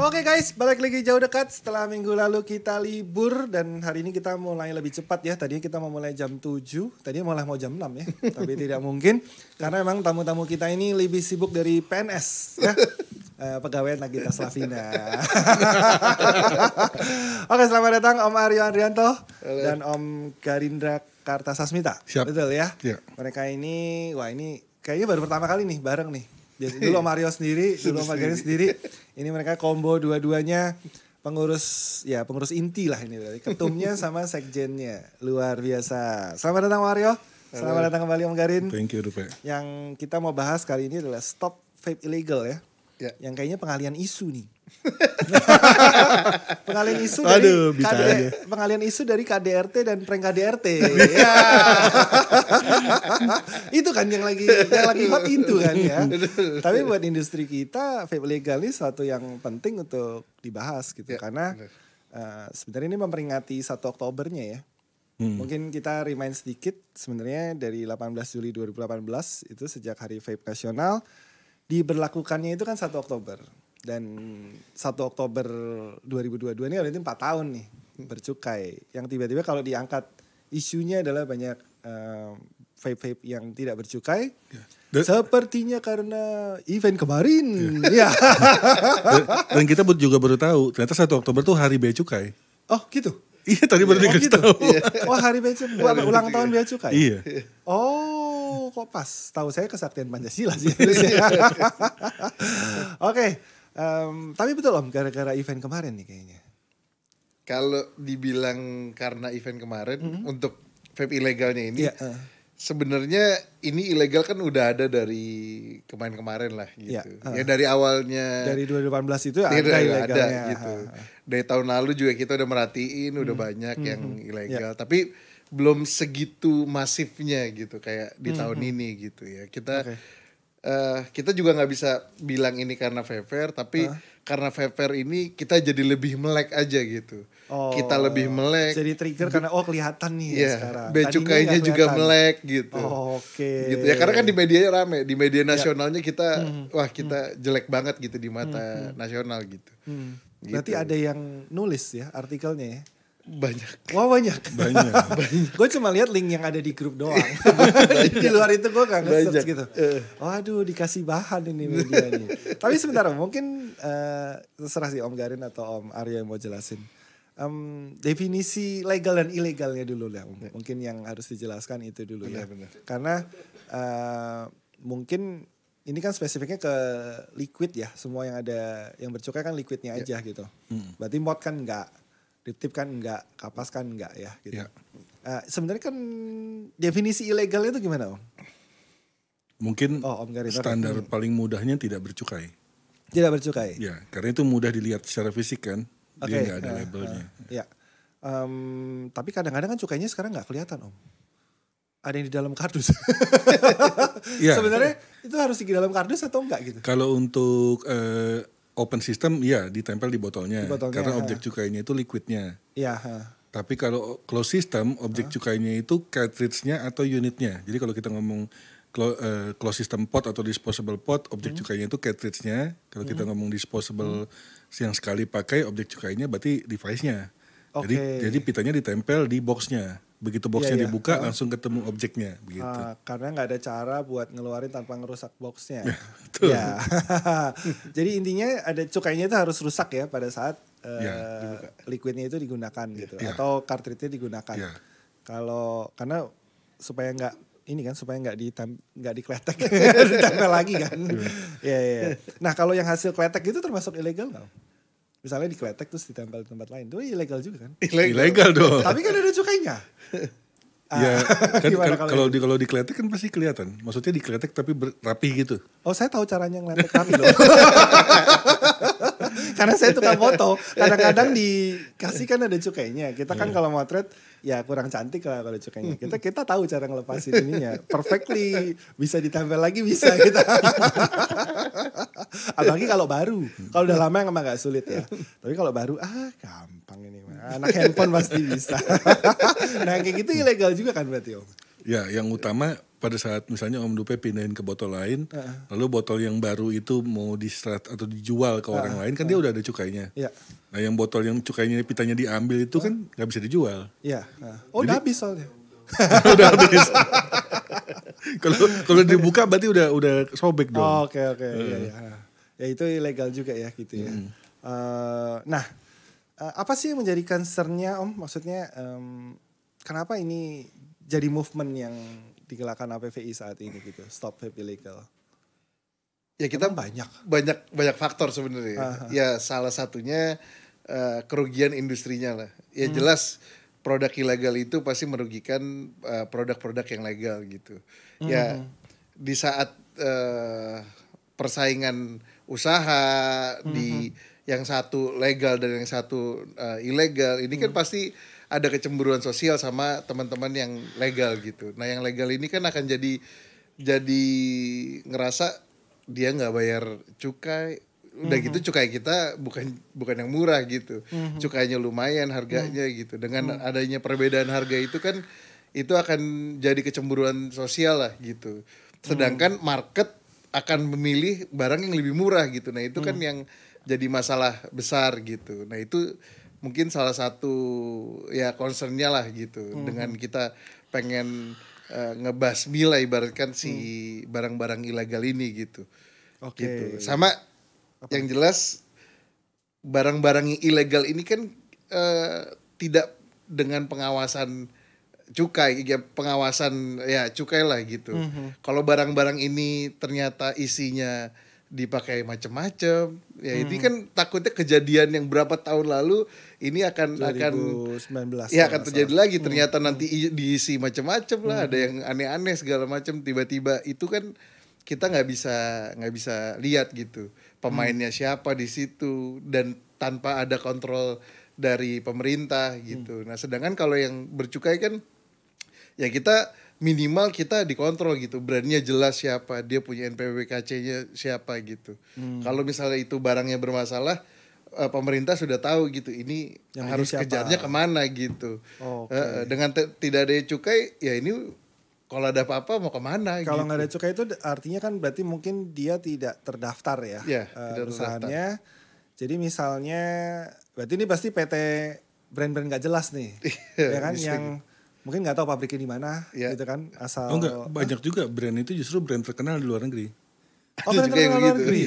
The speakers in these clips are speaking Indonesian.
Oke guys, balik lagi jauh dekat setelah minggu lalu kita libur dan hari ini kita mulai lebih cepat ya. Tadinya kita mau mulai jam 7, tadinya malah mau jam 6 ya. Tapi tidak mungkin karena memang tamu-tamu kita ini lebih sibuk dari PNS ya. Pegawai Nagita Slavina. Oke, selamat datang Om Aryo Andrianto dan Om Garindra Kartasasmita. Siap. Betul ya? Iya. Mereka ini, wah ini kayaknya baru pertama kali nih bareng nih. Biasa dulu Om Aryo sendiri, dulu Om Garin sendiri. Ini mereka combo dua-duanya pengurus inti lah ini. Ketumnya sama sekjennya. Luar biasa. Selamat datang Om Aryo. Selamat datang kembali Om Garin. Thank you Rupe. Yang kita mau bahas kali ini adalah Stop Vape Illegal ya. Ya. Yang kayaknya pengalian isu nih. Pengalian isu pengalian isu dari KDRT dan prank KDRT. Ya. Itu kan yang lagi hot itu kan ya. Tapi buat industri kita vape legal ini suatu yang penting untuk dibahas gitu ya, karena sebenarnya ini memperingati 1 Oktobernya ya. Mungkin kita remind sedikit, sebenarnya dari 18 Juli 2018 itu sejak Hari Vape Nasional diberlakukannya itu kan 1 Oktober. Dan 1 Oktober 2022 ini berarti 4 tahun nih bercukai. Yang tiba-tiba kalau diangkat isunya adalah banyak vape-vape yang tidak bercukai. Sepertinya karena event kemarin. Ya. Dan kita juga baru tahu ternyata 1 Oktober tuh hari bea cukai. Oh gitu? Iya tadi baru dikasih gitu? tahu. Oh hari bea cukai, ulang tahun bea cukai? Iya. Oh kok pas? Tahu saya kesaktian Pancasila sih. Oke. Tapi betul Om, gara-gara event kemarin nih kayaknya. Kalau dibilang karena event kemarin untuk vape ilegalnya ini, sebenarnya ini ilegal kan udah ada dari kemarin-kemarin lah gitu. Ya dari awalnya. Dari 2018 itu ada ilegalnya. Gitu. Dari tahun lalu juga kita udah merhatiin udah banyak yang ilegal. Tapi belum segitu masifnya gitu kayak di tahun ini gitu ya. Kita juga nggak bisa bilang ini karena vape, tapi karena vape ini kita jadi lebih melek aja gitu. Kita lebih melek. Jadi trigger karena kelihatan nih ya sekarang. Bea cukainya juga melek gitu. Oke. Gitu ya karena kan di medianya rame, di media nasionalnya kita kita jelek banget gitu di mata nasional gitu. Berarti ada yang nulis ya artikelnya ya. Banyak. Wah banyak. Gue cuma lihat link yang ada di grup doang. Di luar itu gue gak nge-search gitu. Waduh dikasih bahan ini media nih. Tapi sebentar mungkin terserah sih Om Garin atau Om Aryo yang mau jelasin. Definisi legal dan ilegalnya dulu lah. Mungkin yang harus dijelaskan itu dulu ya. Karena mungkin ini kan spesifiknya ke liquid ya. Semua yang ada yang bercukai kan liquidnya aja gitu. Berarti mod kan enggak. Dip kan enggak, kapas kan enggak ya gitu. Sebenarnya kan definisi ilegalnya itu gimana Om? Mungkin standar paling mudahnya tidak bercukai. Tidak bercukai? Ya, karena itu mudah dilihat secara fisik kan. Dia nggak ada labelnya. Tapi kadang-kadang kan cukainya sekarang nggak kelihatan Om. Ada yang di dalam kardus. Sebenarnya itu harus di dalam kardus atau enggak gitu? Kalau untuk open system ya ditempel di botolnya karena objek cukainya itu liquidnya. Tapi kalau closed system objek cukainya itu cartridge-nya atau unitnya. Jadi kalau kita ngomong closed system pot atau disposable pot, objek cukainya itu cartridge-nya. Kalau kita ngomong disposable yang sekali pakai, objek cukainya berarti device-nya. Jadi pitanya ditempel di box-nya. Begitu boxnya dibuka langsung ketemu objeknya begitu. Karena nggak ada cara buat ngeluarin tanpa ngerusak boxnya. Betul. Jadi intinya ada cukainya itu harus rusak ya pada saat liquidnya itu digunakan gitu atau cartridge-nya digunakan. Karena supaya nggak dikletek ditempel lagi kan. Nah kalau yang hasil kletek itu termasuk ilegal nggak? Misalnya dikletek terus ditempel di tempat lain, itu ilegal juga kan? Ilegal dong. Tapi kan ada cukainya. Kan kalau dikletek kan pasti kelihatan. Maksudnya dikletek tapi rapi gitu. Oh saya tahu caranya ngeletek rapi loh. Karena saya tukang foto, kadang-kadang dikasih kan ada cukainya. Kita kan kalau motret ya kurang cantik lah kalau cukainya. Kita tahu cara ngelepasin ininya. Perfectly bisa ditempel lagi bisa kita. Apalagi kalau baru. Kalau udah lama emang gak sulit ya. Tapi kalau baru gampang ini. Anak handphone pasti bisa. Nah kayak gitu ilegal juga kan berarti Om? Ya yang utama pada saat misalnya Om Dupe pindahin ke botol lain, lalu botol yang baru itu mau diserat atau dijual ke orang lain kan dia udah ada cukainya. Nah yang botol yang cukainya pitanya diambil itu kan nggak bisa dijual. Oh udah habis soalnya. Udah habis. Kalau dibuka berarti udah sobek dong. Oke. Ya itu ilegal juga ya gitu ya. Nah apa sih yang menjadi concern-nya Om? Maksudnya kenapa ini jadi movement yang digelarkan APVI saat ini gitu, Stop Vape Illegal? Ya kita banyak faktor sebenarnya. Ya salah satunya kerugian industrinya lah. Ya jelas produk ilegal itu pasti merugikan produk-produk yang legal gitu. Ya di saat persaingan usaha di yang satu legal dan yang satu ilegal, ini kan pasti ada kecemburuan sosial sama teman-teman yang legal gitu. Nah yang legal ini kan akan jadi ngerasa dia nggak bayar cukai. Udah gitu cukai kita bukan yang murah gitu. Cukainya lumayan harganya gitu. Dengan adanya perbedaan harga itu kan itu akan jadi kecemburuan sosial lah gitu. Sedangkan market akan memilih barang yang lebih murah gitu. Nah itu kan yang jadi masalah besar gitu. Nah itu mungkin salah satu ya concernnya lah gitu. Dengan kita pengen ngebasmi lah ibaratkan si barang-barang ilegal ini gitu. Gitu. Sama yang jelas barang-barang yang ilegal ini kan tidak dengan pengawasan cukai, ya pengawasan ya cukai lah gitu. Kalau barang-barang ini ternyata isinya dipakai macam-macam, ya ini kan takutnya kejadian yang berapa tahun lalu ini akan 2019 ya akan terjadi lagi. Ternyata nanti diisi macam-macam lah, ada yang aneh-aneh segala macam, tiba-tiba itu kan kita nggak bisa lihat gitu pemainnya siapa di situ dan tanpa ada kontrol dari pemerintah gitu. Nah sedangkan kalau yang bercukai kan ya kita minimal kita dikontrol gitu, brandnya jelas siapa, dia punya NPWKC-nya siapa gitu. Kalau misalnya itu barangnya bermasalah, pemerintah sudah tahu gitu, ini yang harus kejarnya kemana gitu. Dengan tidak ada cukai, ya ini kalau ada apa-apa mau kemana? Kalau nggak ada cukai itu artinya kan berarti mungkin dia tidak terdaftar ya, perusahaannya. Jadi misalnya, berarti ini pasti PT brand-brand nggak jelas nih, ya kan yang mungkin nggak tahu pabriknya di mana, gitu kan? Asal. Oh enggak, banyak juga brand itu justru brand terkenal di luar negeri. Oh brand terkenal di luar negeri.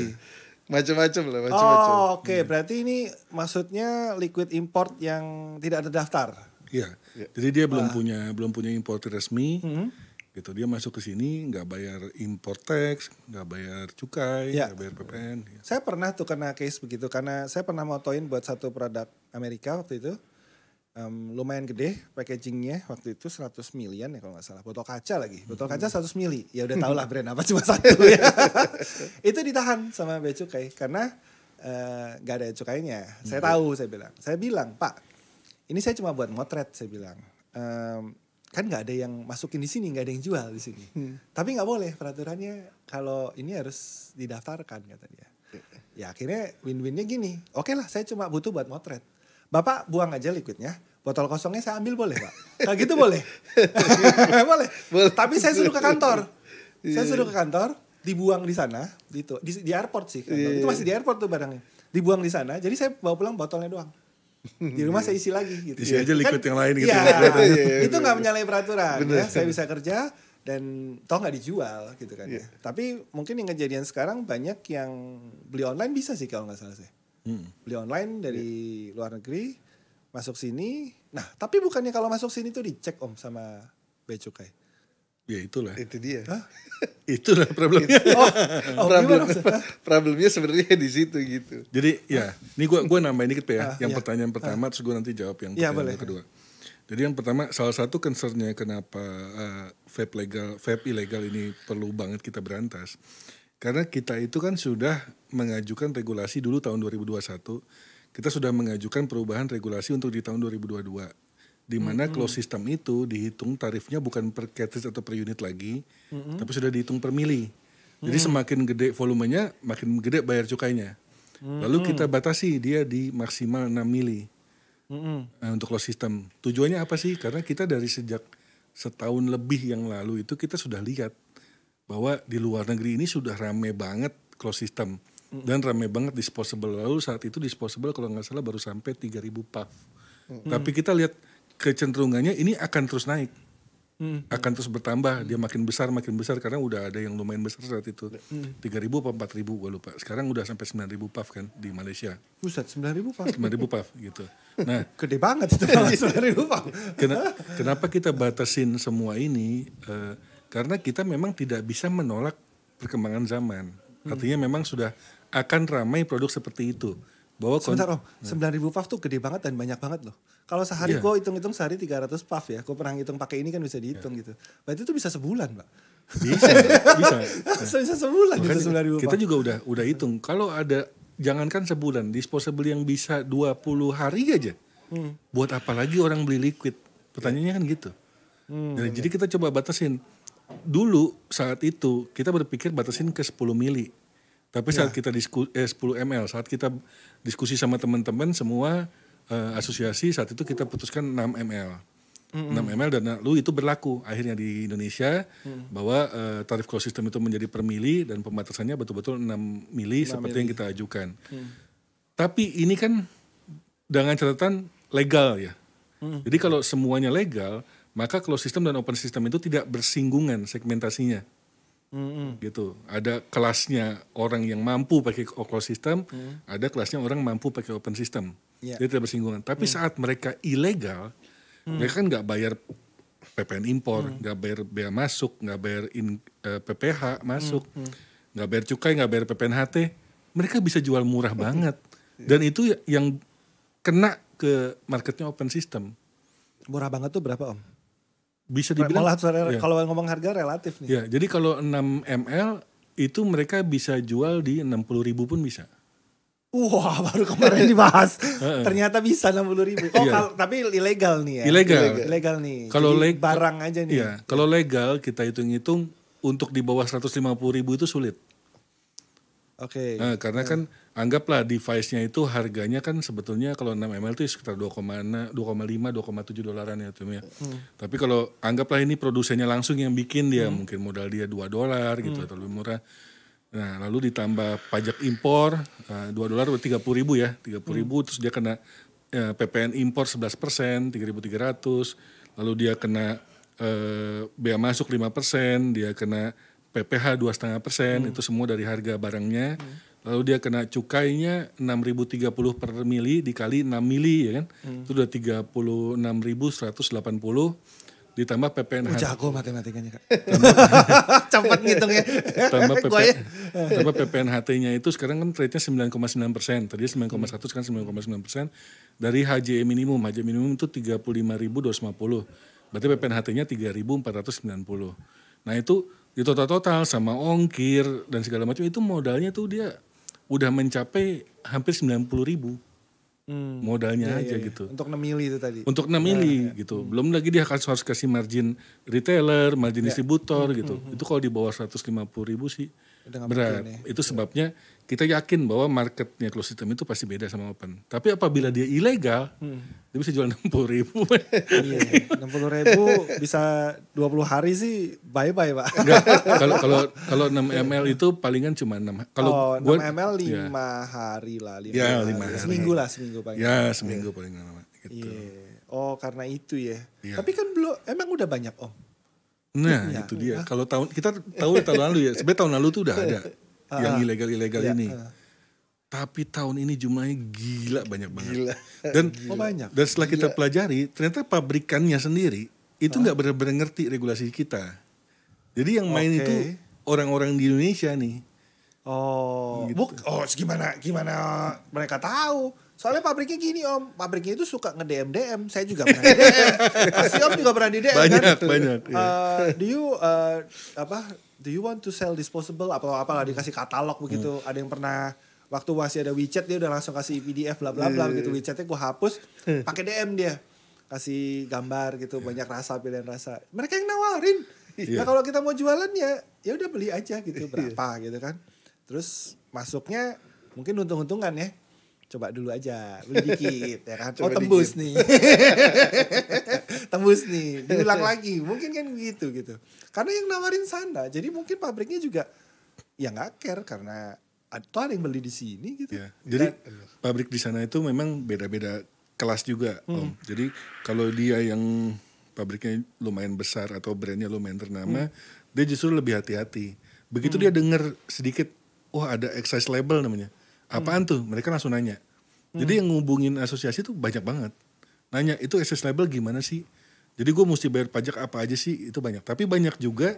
Macam-macam lah, macam-macam. Oh oke, berarti ini maksudnya liquid import yang tidak terdaftar. Iya. Jadi dia belum punya importer resmi. Gitu, dia masuk ke sini nggak bayar import tax, nggak bayar cukai, nggak bayar PPN. Saya pernah tuh kena case begitu karena saya pernah motoin buat satu produk Amerika waktu itu. Lumayan gede packagingnya waktu itu 100 milian ya kalau nggak salah, botol kaca lagi, botol kaca 100 mili, ya udah tau lah brand apa cuma satu ya. Itu ditahan sama bea cukai karena nggak ada cukainya. Saya tahu, saya bilang Pak, ini saya cuma buat motret, saya bilang kan nggak ada yang masukin di sini, nggak ada yang jual di sini, tapi nggak boleh peraturannya kalau ini harus didaftarkan kata dia. Ya akhirnya win-winnya gini, oke lah saya cuma butuh buat motret. Bapak buang aja liquidnya, botol kosongnya saya ambil boleh Pak? Kayak gitu boleh? boleh. Tapi saya suruh ke kantor. Saya suruh ke kantor, dibuang di sana, gitu. Di airport sih. Itu masih di airport tuh barangnya. Dibuang di sana, jadi saya bawa pulang botolnya doang. Di rumah saya isi lagi gitu. Isi aja liquid yang lain gitu. Itu gak menyalahi peraturan. Ya. Saya bisa kerja dan toh gak dijual gitu kan ya. Tapi mungkin yang kejadian sekarang banyak yang beli online bisa sih kalau gak salah saya. Beli online dari luar negeri masuk sini. Nah tapi bukannya kalau masuk sini tuh dicek Om sama bea cukai? Ya itulah. Itu dia. Itulah problemnya. Problemnya sebenarnya di situ gitu. Jadi ya, ini gue nambahin dikit ya. Yang pertanyaan pertama terus gue nanti jawab yang pertanyaan kedua. Jadi yang pertama, salah satu concernnya kenapa vape ilegal ini perlu banget kita berantas. Karena kita itu kan sudah mengajukan regulasi dulu tahun 2021. Kita sudah mengajukan perubahan regulasi untuk di tahun 2022. Di mana closed system itu dihitung tarifnya bukan per cartridge atau per unit lagi, tapi sudah dihitung per mili. Jadi semakin gede volumenya, makin gede bayar cukainya. Lalu kita batasi dia di maksimal 6 mili untuk closed system. Tujuannya apa sih? Karena kita dari sejak setahun lebih yang lalu itu kita sudah lihat bahwa di luar negeri ini sudah rame banget closed system dan rame banget disposable. Lalu saat itu disposable kalau nggak salah baru sampai 3.000 puff. Tapi kita lihat kecenderungannya ini akan terus naik. Akan terus bertambah, dia makin besar karena udah ada yang lumayan besar saat itu. 3.000 apa 4.000 gue lupa. Sekarang udah sampai 9.000 puff kan di Malaysia. Buset, 9.000 puff. 9.000 puff gitu. Nah, gede banget itu 9.000 puff. Kenapa kita batasin semua ini? Karena kita memang tidak bisa menolak perkembangan zaman. Artinya memang sudah akan ramai produk seperti itu. Bahwa sebentar Om, 9.000 puff tuh gede banget dan banyak banget loh. Kalau sehari gue hitung-hitung sehari 300 puff ya. Gue pernah hitung pakai ini kan bisa dihitung gitu. Berarti itu bisa sebulan Pak. Bisa. Bisa sebulan itu 9.000 puff. Kita juga udah hitung. Kalau ada, jangankan sebulan, disposable yang bisa 20 hari aja. Buat apa lagi orang beli liquid? Pertanyaannya kan gitu. Jadi kita coba batasin. Dulu saat itu kita berpikir batasin ke 10 mili. Tapi saat kita 10 ml, saat kita diskusi sama teman-teman semua asosiasi, saat itu kita putuskan 6 ml. 6 ml dan lalu itu berlaku akhirnya di Indonesia bahwa tarif closed system itu menjadi per mili dan pembatasannya betul-betul 6 mili seperti yang kita ajukan. Tapi ini kan dengan catatan legal ya. Jadi kalau semuanya legal, maka closed system dan open system itu tidak bersinggungan segmentasinya. Gitu. Ada kelasnya orang yang mampu pakai closed system, ada kelasnya orang mampu pakai open system. Jadi tidak bersinggungan. Tapi saat mereka ilegal, mereka kan nggak bayar PPN impor, nggak bayar bea masuk, nggak bayar PPH masuk, nggak bayar cukai, nggak bayar PPNHT, mereka bisa jual murah banget. Dan itu yang kena ke marketnya open system. Murah banget tuh berapa Om? Bisa dibilang kalau ngomong harga relatif nih. Ya, jadi kalau 6 ml itu mereka bisa jual di 60.000 pun bisa. Wah, baru kemarin dibahas. Ternyata bisa 60.000. Tapi ilegal nih ya. Ilegal nih. Kalau barang aja nih. Iya, kalau legal kita hitung-hitung untuk di bawah 150.000 itu sulit. Oke. Nah, karena kan anggaplah device-nya itu harganya kan sebetulnya kalau 6 ml itu sekitar 2,5, 2,7 dolaran ya. Tapi kalau anggaplah ini produsennya langsung yang bikin dia mungkin modal dia $2 gitu atau lebih murah. Nah lalu ditambah pajak impor $2 berarti 30.000 ya. 30.000 terus dia kena PPN impor 11%, 3.300. Lalu dia kena bea masuk 5%, dia kena PPH 2,5%, itu semua dari harga barangnya. Lalu dia kena cukainya 6.030 per mili dikali 6 mili ya kan. Itu udah 36.180 ditambah PPNH. Jago matematikanya Kak. Cepat ngitungnya. Tambah PPNHT-nya itu sekarang kan rate-nya 9,9%. Tadi 9,1 sekarang 9,9%. Dari HJE minimum. HJE minimum itu 35.250. Berarti PPNHT-nya 3.490. Nah itu di total sama ongkir dan segala macam itu modalnya tuh dia udah mencapai hampir 90.000 modalnya aja gitu. Untuk 6 mili itu tadi. Untuk 6 mili gitu. Belum lagi dia harus kasih margin retailer, margin distributor gitu. Itu kalau di bawah 150.000 sih berat. Itu sebabnya kita yakin bahwa marketnya closed system itu pasti beda sama open. Tapi apabila dia ilegal, dia bisa jual 60.000. Iya, 60.000 bisa 20 hari sih bye-bye Pak. Enggak, kalau 6 ml itu palingan cuma 6. Kalau 6 ml 5 hari lah. 5 hari. Seminggu paling. Ya, seminggu paling lama gitu. Iya. Oh, karena itu ya. Tapi kan belum, emang udah banyak Om. Nah, itu dia. Kalau kita tahu tahun lalu ya. Sebenarnya tahun lalu tuh udah ada yang ilegal ini. Tapi tahun ini jumlahnya gila banyak banget. Dan banyak. Dan setelah kita pelajari, ternyata pabrikannya sendiri itu nggak benar-benar ngerti regulasi kita. Jadi yang main itu orang-orang di Indonesia nih. Gitu. Gimana mereka tahu? Soalnya pabriknya gini Om, pabriknya itu suka nge-DM. Saya juga pernah di-DM. Pasti Om juga pernah di-DM Banyak. Do you want to sell disposable? Apalah dikasih katalog begitu. Ada yang pernah waktu masih ada WeChat dia udah langsung kasih PDF bla bla bla gitu. WeChatnya gue hapus, pakai DM dia. Kasih gambar gitu, banyak rasa, pilihan rasa. Mereka yang nawarin. Nah kalau kita mau jualan ya udah beli aja gitu, berapa gitu kan. Terus masuknya mungkin untung-untungan ya. coba dulu aja, beli dikit ya kan. Oh tembus nih. Tembus nih, diulang lagi. Mungkin kan gitu. Karena yang nawarin sana. Jadi mungkin pabriknya juga ya nggak care karena ada yang beli di sini gitu. Ya, jadi pabrik di sana itu memang beda-beda kelas juga, Om. Jadi kalau dia yang pabriknya lumayan besar atau brandnya lumayan ternama, dia justru lebih hati-hati. Begitu dia dengar sedikit, wah ada excise label namanya. Apaan tuh? Mereka langsung nanya. Jadi yang ngubungin asosiasi tuh banyak banget. Nanya, itu excise label gimana sih? Jadi gue mesti bayar pajak apa aja sih? Itu banyak. Tapi banyak juga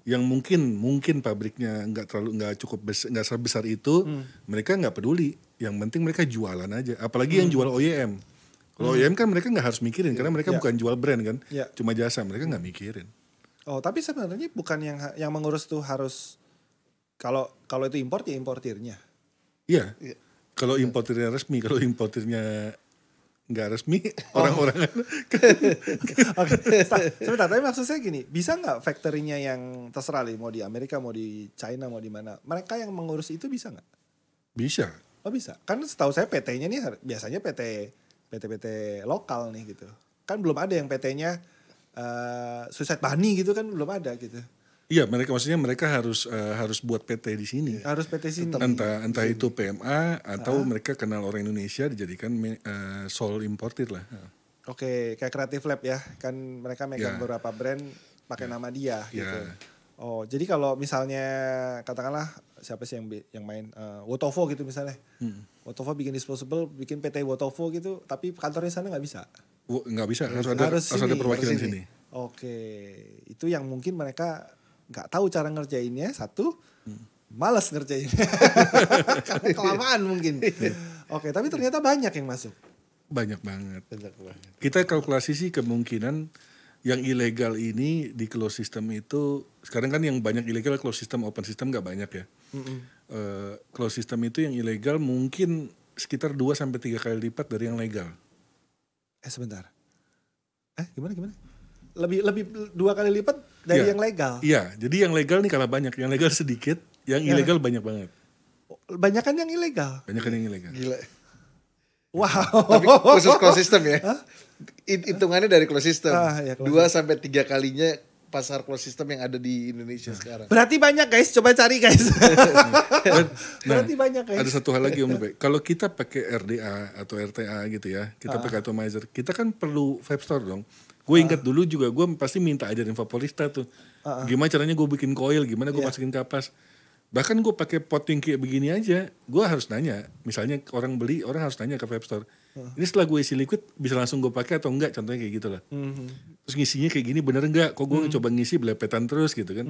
yang mungkin pabriknya nggak sebesar itu, mereka nggak peduli. Yang penting mereka jualan aja. Apalagi yang jual OEM. Kalau OEM kan mereka nggak harus mikirin karena mereka bukan jual brand kan, cuma jasa, mereka nggak mikirin. Oh tapi sebenarnya bukan yang mengurus tuh harus kalau itu impor ya importirnya. Iya. Kalau importirnya resmi, kalau importirnya nggak resmi, orang-orang. Oke, sebentar. Tapi maksudnya gini, bisa nggak factory-nya yang terserah mau di Amerika, mau di China, mau di mana, mereka yang mengurus itu bisa nggak? Bisa. Oh bisa. Kan setahu saya PT-nya nih biasanya PT lokal nih gitu. Kan belum ada yang PT-nya Suicide Bunny gitu kan belum ada gitu. Iya, maksudnya mereka harus buat PT di sini. Harus PT sini. Entah itu PMA atau mereka kenal orang Indonesia dijadikan sole importer lah. Oke, kayak Creative Lab ya, kan mereka megang beberapa brand pakai nama dia gitu. Oh, jadi kalau misalnya katakanlah siapa sih yang main Wotovo gitu misalnya. Wotovo bikin disposable, bikin PT Wotovo gitu, tapi kantornya sana nggak bisa. Nggak bisa, harus ada perwakilan sini. Oke, itu yang mungkin mereka nggak tahu cara ngerjainnya, satu malas ngerjainnya karena kelamaan mungkin. Oke, tapi ternyata banyak yang masuk. Banyak banget. Kita kalkulasi sih kemungkinan yang ilegal ini di closed system itu sekarang kan yang banyak ilegal closed system, open system nggak banyak ya. Closed system itu yang ilegal mungkin sekitar 2-3 kali lipat dari yang legal. Sebentar. Gimana? Lebih 2 kali lipat dari yang legal. Iya, jadi yang legal nih kalah banyak, yang legal sedikit, yang ilegal banyak banget. Banyakan yang ilegal. Gila. Wow. Tapi khusus closed system ya. Hitungannya dari closed system. 2-3 kalinya pasar closed system yang ada di Indonesia sekarang. Berarti banyak guys, coba cari guys. Berarti banyak guys. Ada satu hal lagi Om Lube. Kalau kita pakai RDA atau RTA gitu ya, kita pakai atomizer, kita kan perlu vape store dong. Gue ingat dulu juga gue pasti minta ajarin vaporista tuh. Gimana caranya gue bikin coil, gimana gue masukin kapas. Bahkan gue pakai pot yang kayak begini aja, gue harus nanya. Misalnya orang beli, orang harus nanya ke vape store. Ini setelah gue isi liquid bisa langsung gue pakai atau enggak, contohnya kayak gitu lah. Terus ngisinya kayak gini bener enggak? Kok gue coba ngisi belepetan terus gitu kan.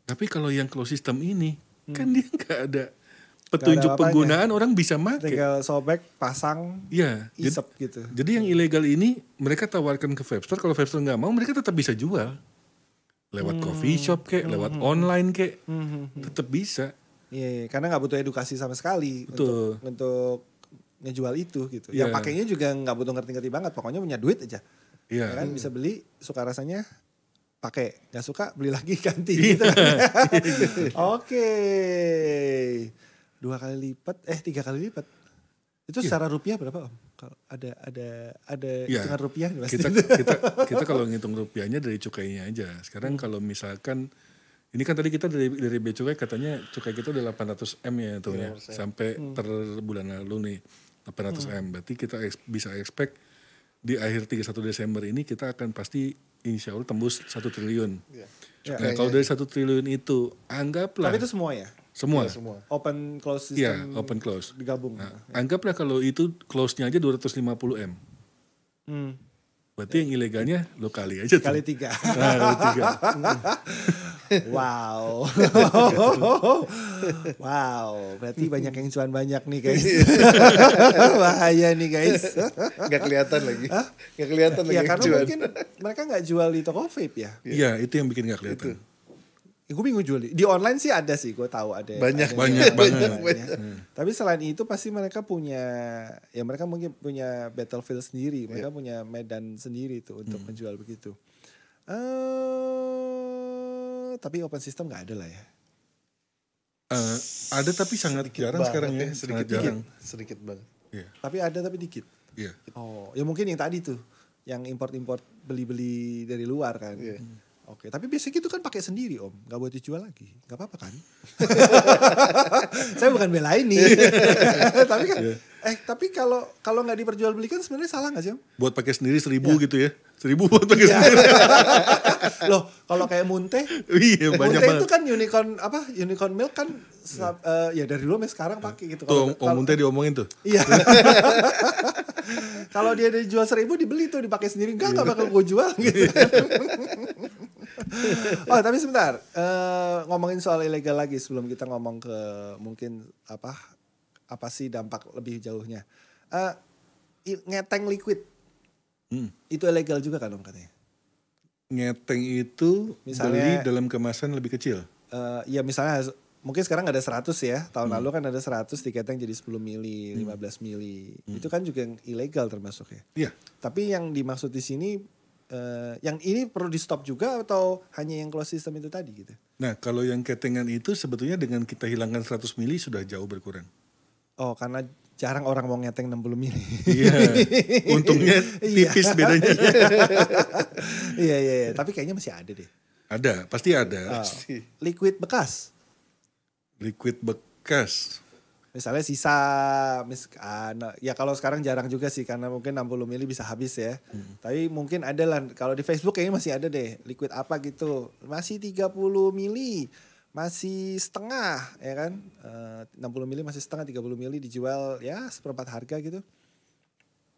Tapi kalau yang closed system ini, kan dia enggak ada petunjuk penggunaan, orang bisa pakai. Tinggal sobek, pasang, isep gitu. Jadi yang ilegal ini mereka tawarkan ke vape store, kalau vape store enggak mau mereka tetap bisa jual. Lewat coffee shop kek, lewat online kek, tetap bisa. Iya, karena nggak butuh edukasi sama sekali untuk ngejual itu gitu. Yang pakainya juga nggak butuh ngerti-ngerti banget, pokoknya punya duit aja. Ya kan bisa beli, suka rasanya pakai, nggak suka beli lagi ganti gitu. Oke. 2 kali lipat, 3 kali lipat. Itu secara rupiah berapa Om? Kalau ada hitungan rupiah kita kalau ngitung rupiahnya dari cukainya aja. Sekarang kalau misalkan ini kan tadi kita dari bea cukai katanya cukai kita udah 800 M ya tuh ya. Sampai bulan lalu nih 800 M. Berarti kita bisa expect di akhir 31 Desember ini kita akan pasti insya Allah tembus 1 triliun. Nah, kalau dari 1 triliun itu anggaplah. Tapi itu semua ya? Semua. Open close system. Iya, open close. Digabung. Nah, anggaplah kalau itu close-nya aja 250 M. Berarti yang ilegalnya lo kali aja tuh. Kali 3. Wow. Wow, berarti banyak yang cuan banyak nih guys. Bahaya nih guys. Gak kelihatan lagi. Gak kelihatan lagi. Ya karena cuan. Mungkin mereka gak jual di toko vape ya. Iya, itu yang bikin gak kelihatan. Gue bingung jual di online sih ada sih, gue tahu ada banyak. Tapi selain itu pasti mereka punya, ya mereka mungkin punya battlefield sendiri, mereka punya medan sendiri tuh untuk menjual begitu. Tapi open system nggak ada lah ya. Ada tapi sangat jarang sekarang ya, sedikit jarang. Sedikit banget. Tapi ada tapi dikit. Iya. Oh, ya mungkin yang tadi tuh, yang import-import beli-beli dari luar kan. Oke, tapi biasanya gitu kan pakai sendiri Om, nggak buat dijual lagi, nggak apa-apa kan? Saya bukan belain nih, tapi kan, tapi kalau nggak diperjualbelikan sebenarnya salah nggak sih Om? Buat pakai sendiri 1.000 gitu ya, 1.000 buat pakai sendiri. Loh, kalau kayak Munte, banyak Munte banget. itu kan unicorn milk kan, ya dari dulu sampai sekarang pakai gitu. Tuh Om Munte diomongin tuh. Iya. Kalau dia dijual 1.000 dibeli tuh dipakai sendiri, enggak bakal gue jual gitu. Oh tapi sebentar, ngomongin soal ilegal lagi sebelum kita ngomong ke mungkin apa sih dampak lebih jauhnya. Ngeteng liquid, itu ilegal juga kan Om katanya? Ngeteng itu misalnya, beli dalam kemasan lebih kecil. Ya misalnya mungkin sekarang ada 100 ya, tahun lalu kan ada 100 diketeng jadi 10 mili, 15 mili. Itu kan juga yang ilegal termasuk ya. Iya. Tapi yang dimaksud di sini, yang ini perlu di stop juga atau hanya yang closed system itu tadi gitu? Nah kalau yang ketengan itu sebetulnya dengan kita hilangkan 100 mili sudah jauh berkurang. Oh karena jarang orang mau ngeteng 60 mili. Iya, untungnya tipis bedanya. Iya, tapi kayaknya masih ada deh. Ada, pasti ada. Liquid bekas. Liquid bekas. Misalnya sisa, ya kalau sekarang jarang juga sih karena mungkin 60 mili bisa habis ya. Tapi mungkin ada lah, kalau di Facebook kayaknya masih ada deh, liquid apa gitu. Masih 30 mili, masih setengah ya kan. 60 mili masih setengah, 30 mili dijual ya seperempat harga gitu.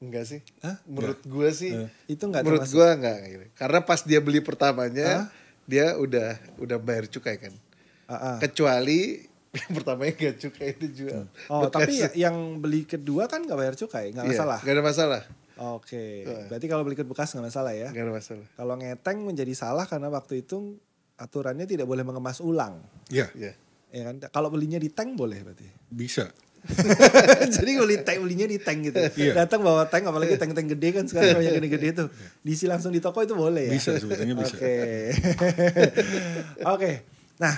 Enggak sih. Menurut gue sih itu enggak menurut gue enggak gitu. Karena pas dia beli pertamanya dia udah bayar cukai kan. Kecuali yang pertamanya gak cukai dijual. Oh tapi yang beli kedua kan gak bayar cukai, gak masalah? Gak ada masalah. Oke, berarti kalau beli kedua bekas gak masalah ya? Gak ada masalah. Kalau ngeteng menjadi salah karena waktu itu aturannya tidak boleh mengemas ulang. Iya. Ya kan? Kalau belinya di tank boleh berarti? Bisa. Jadi belinya di tank gitu. Datang bawa tank, apalagi tank-tank gede kan sekarang banyak gede-gede tuh. Diisi langsung di toko itu boleh ya? Bisa, sebetulnya bisa. Oke. Nah,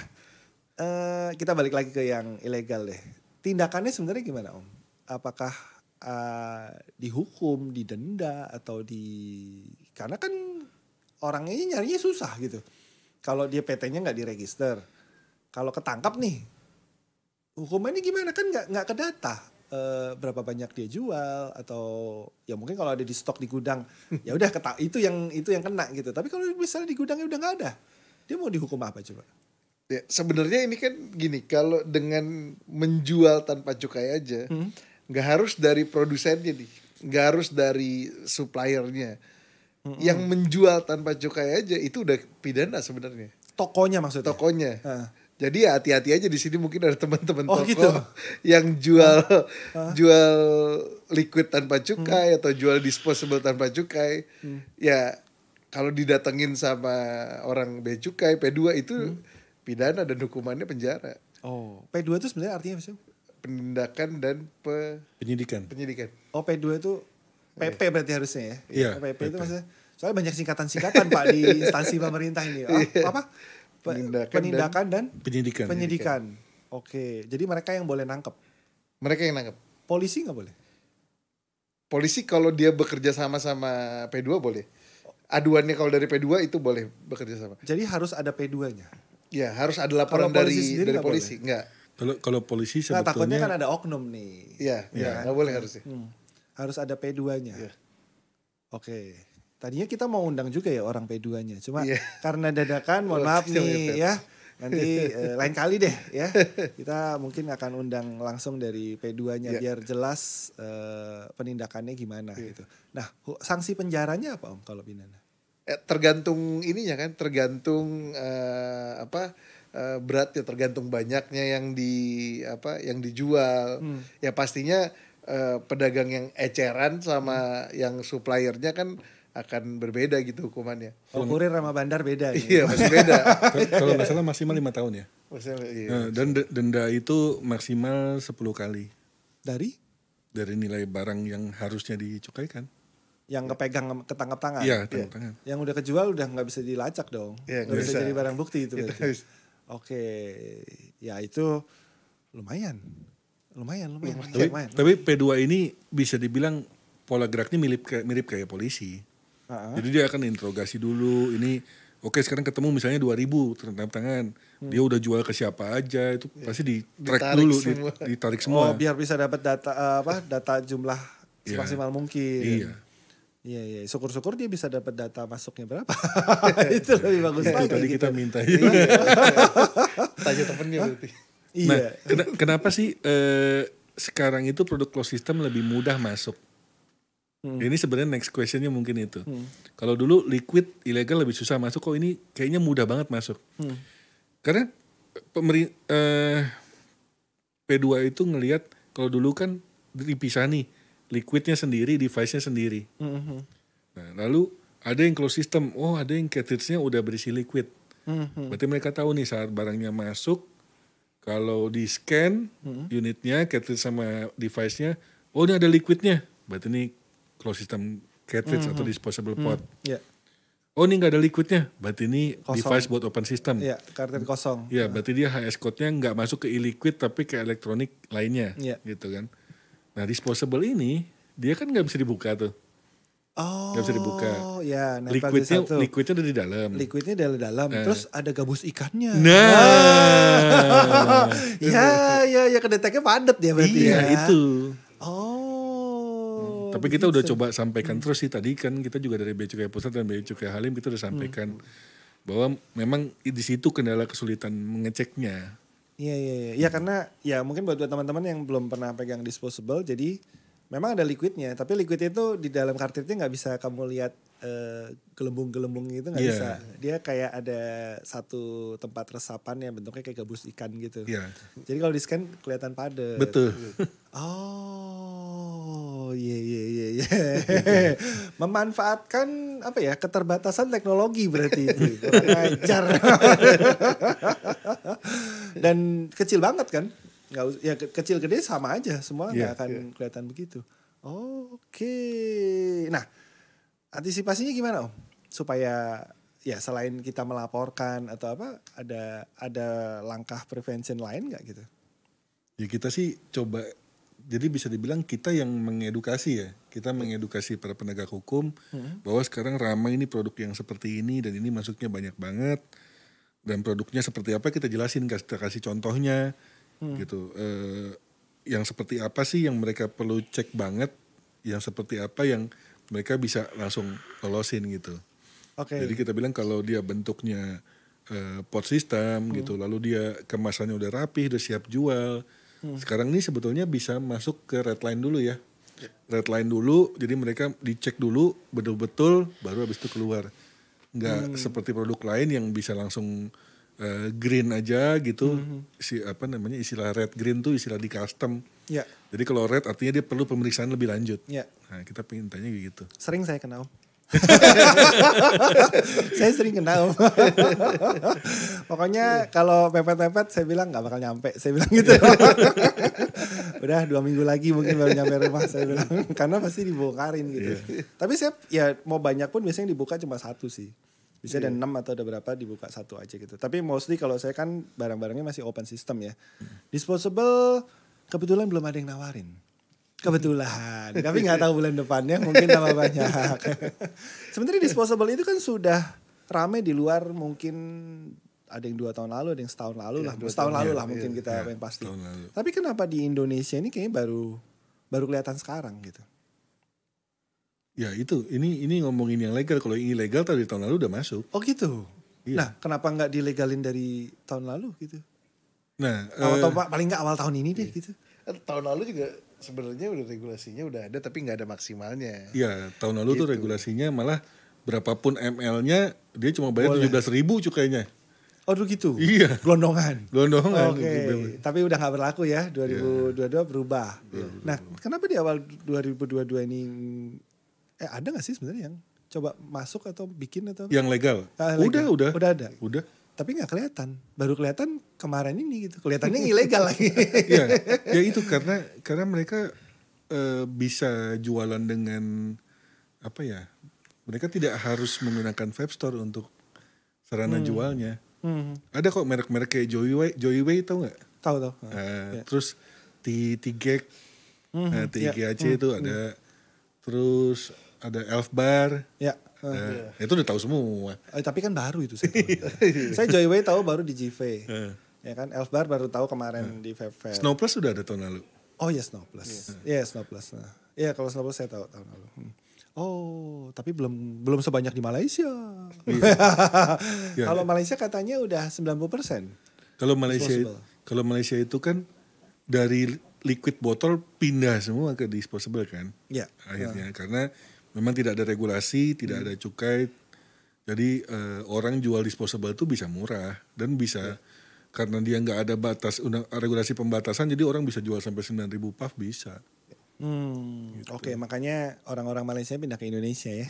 kita balik lagi ke yang ilegal deh. Tindakannya sebenarnya gimana Om? Apakah dihukum, didenda atau karena kan orangnya nyarinya susah gitu. Kalau dia PT-nya nggak diregister, kalau ketangkap nih, hukumannya gimana kan nggak kedata berapa banyak dia jual atau ya mungkin kalau ada di stok di gudang ya udah itu yang kena gitu. Tapi kalau misalnya di gudangnya udah nggak ada, dia mau dihukum apa coba? Ya, sebenarnya ini kan gini, kalau dengan menjual tanpa cukai aja, nggak harus dari produsennya nih, nggak harus dari suppliernya. Yang menjual tanpa cukai aja itu udah pidana sebenarnya. Tokonya maksudnya? Tokonya. Jadi ya hati-hati aja di sini, mungkin ada teman-teman toko gitu? yang jual liquid tanpa cukai atau jual disposable tanpa cukai. Ya kalau didatengin sama orang bea cukai P2 itu pidana dan hukumannya penjara. Oh, P2 itu sebenarnya artinya apa sih? Penindakan dan penyidikan. Oh, P2 itu PP berarti harusnya ya? Iya. PP itu maksudnya, soalnya banyak singkatan-singkatan Pak di instansi pemerintah ini. Apa? Penindakan dan penyidikan. Oke, jadi mereka yang boleh nangkep. Mereka yang nangkep. Polisi nggak boleh? Polisi kalau dia bekerja sama P2 boleh. Aduannya kalau dari P2 itu boleh bekerja sama. Jadi harus ada P2-nya? Ya, harus ada laporan dari polisi. Enggak. Kalau polisi sebetulnya. Takutnya kan ada oknum nih. Iya, nggak boleh harusnya. Harus ada P2-nya. Ya. Oke. Tadinya kita mau undang juga ya orang P2-nya. Cuma karena dadakan, mohon maaf nih ya. Nanti lain kali deh ya. Kita mungkin akan undang langsung dari P2-nya biar jelas penindakannya gimana gitu. Nah, sanksi penjaranya apa Om kalau pidana? Tergantung ininya kan, tergantung beratnya, tergantung banyaknya yang dijual. Ya pastinya pedagang yang eceran sama yang suppliernya kan akan berbeda gitu hukumannya. Kurir sama bandar beda. Iya, masih beda. Kalau nggak salah maksimal 5 tahun ya. Dan denda itu maksimal 10 kali. Dari nilai barang yang harusnya dicukaikan. Yang kepegang, ketangkap tangan. Iya, ketangkap tangan. Yang udah kejual udah nggak bisa dilacak dong. Nggak bisa jadi barang bukti itu berarti. Oke, ya itu lumayan lumayan. Tapi P2 ini bisa dibilang pola geraknya mirip kayak polisi. Jadi dia akan interogasi dulu, ini oke sekarang ketemu misalnya 2.000 tanda tangan. Dia udah jual ke siapa aja, itu pasti di-track dulu, ditarik semua. Oh, biar bisa dapat data jumlah semaksimal mungkin. Iya. Syukur-syukur dia bisa dapat data masuknya berapa. Itu lebih bagus lagi. Itu tadi kita minta. Tanya temennya berarti. Nah, kenapa sih sekarang itu produk closed system lebih mudah masuk? Ini sebenarnya next questionnya mungkin itu. Kalau dulu liquid ilegal lebih susah masuk, kok ini kayaknya mudah banget masuk. Karena P2 itu ngelihat kalau dulu kan dipisah nih, liquidnya sendiri, device-nya sendiri. Nah, lalu ada yang closed system, ada yang cartridge-nya udah berisi liquid. Berarti mereka tahu nih saat barangnya masuk, kalau di scan unitnya, cartridge sama device-nya, ini ada liquidnya. Berarti ini closed system cartridge atau disposable pod. Ini nggak ada liquidnya, berarti ini kosong. Device buat open system. Iya, cartridge kosong. Iya, berarti dia HS code-nya nggak masuk ke e-liquid tapi ke elektronik lainnya, gitu kan. Nah, disposable ini dia kan nggak bisa dibuka tuh. Nggak bisa dibuka. Ya, liquidnya ada di dalam. Liquidnya dari dalam. Terus ada gabus ikannya. Nah. ya kedeteknya padat ya berarti. Iya, itu. Tapi kita udah coba sampaikan terus sih tadi kan kita juga dari Bea Cukai Pusat dan Bea Cukai Halim kita udah sampaikan bahwa memang di situ kendala kesulitan mengeceknya. Iya. Ya karena ya mungkin buat teman-teman yang belum pernah pegang disposable jadi memang ada liquidnya, tapi liquidnya itu di dalam kartridnya nggak bisa kamu lihat gelembung-gelembung gitu nggak bisa. Dia kayak ada satu tempat resapan yang bentuknya kayak gabus ikan gitu. Jadi kalau di scan kelihatan padat. Betul. Iya. Memanfaatkan keterbatasan teknologi berarti itu. Kurang ajar. Dan kecil banget kan? Kecil gede sama aja, semua nggak akan kelihatan begitu. Oke. Nah, antisipasinya gimana Om? Supaya ya selain kita melaporkan atau ada langkah prevention lain nggak gitu? Ya kita sih coba, jadi bisa dibilang kita yang mengedukasi ya. Kita mengedukasi para penegak hukum bahwa sekarang ramai ini produk yang seperti ini dan ini masuknya banyak banget. Dan produknya seperti apa kita jelasin, kita kasih contohnya gitu. Yang seperti apa sih yang mereka perlu cek banget, yang seperti apa yang mereka bisa langsung lolosin gitu. Jadi kita bilang kalau dia bentuknya pot system gitu, lalu dia kemasannya udah rapi, udah siap jual. Sekarang ini sebetulnya bisa masuk ke red line dulu ya. Red line dulu, jadi mereka dicek dulu betul-betul baru habis itu keluar. Nggak seperti produk lain yang bisa langsung green aja gitu. Istilah red green tuh istilah di custom. Jadi kalau red artinya dia perlu pemeriksaan lebih lanjut. Nah, kita pengen tanya gitu. Sering saya kenal. Saya sering kenal. Pokoknya kalau pepet-pepet saya bilang gak bakal nyampe. Saya bilang gitu. Udah 2 minggu lagi mungkin baru nyampe rumah saya bilang. Karena pasti dibongkarin gitu. Tapi saya mau banyak pun biasanya dibuka cuma 1 sih. Bisa ada 6 atau ada berapa dibuka 1 aja gitu. Tapi mostly kalau saya kan barang-barangnya masih open system ya. Disposable kebetulan belum ada yang nawarin. Kebetulan, tapi nggak tahu bulan depannya mungkin tambah banyak. Sebenarnya disposable itu kan sudah ramai di luar, mungkin ada yang 2 tahun lalu, ada yang setahun lalu lah, setahun lalu lah mungkin kita yang pasti. Tapi kenapa di Indonesia ini kayaknya baru kelihatan sekarang gitu? Ya itu, ini ngomongin yang legal. Kalau yang ilegal tadi tahun lalu udah masuk. Oh gitu. Nah, kenapa nggak dilegalin dari tahun lalu gitu? Nah, atau paling nggak awal tahun ini deh gitu. Tahun lalu juga sebenarnya udah regulasinya udah ada tapi nggak ada maksimalnya. Iya, tahun lalu tuh regulasinya malah berapapun ml-nya dia cuma bayar 17.000 cukainya. Oh gitu? Iya. Gelondongan. Oke. Tapi udah nggak berlaku ya, 2022 berubah. Nah, kenapa di awal 2022 ini ada nggak sih sebenarnya yang coba masuk atau bikin atau? Yang legal? Legal. Udah ada? Udah. Tapi nggak kelihatan, baru kelihatan kemarin ini gitu, kelihatannya ilegal lagi. ya itu karena mereka bisa jualan dengan mereka tidak harus menggunakan vape store untuk sarana jualnya. Ada kok merek-merek kayak Joyway tau nggak? Tahu. Terus T-Gag, TGAC itu ada, terus ada Elfbar. Ya. Itu udah tahu semua. Tapi kan baru itu saya tahu. Saya Joyway tahu baru di GV. Ya kan, Elfbar baru tahu kemarin di Fair. Snow Plus sudah ada tahun lalu. Oh ya Snow Plus. Iya Snow Plus. Iya kalau Snow Plus saya tahu tahun lalu. Oh, tapi belum sebanyak di Malaysia. Kalau Malaysia katanya udah 90%. Kalau Malaysia itu kan dari liquid botol pindah semua ke disposable kan. Iya. Akhirnya karena memang tidak ada regulasi, tidak ada cukai. Jadi orang jual disposable itu bisa murah dan bisa karena dia nggak ada batas regulasi pembatasan, jadi orang bisa jual sampai 9.000 puff bisa. Gitu. Oke, makanya orang-orang Malaysia pindah ke Indonesia ya.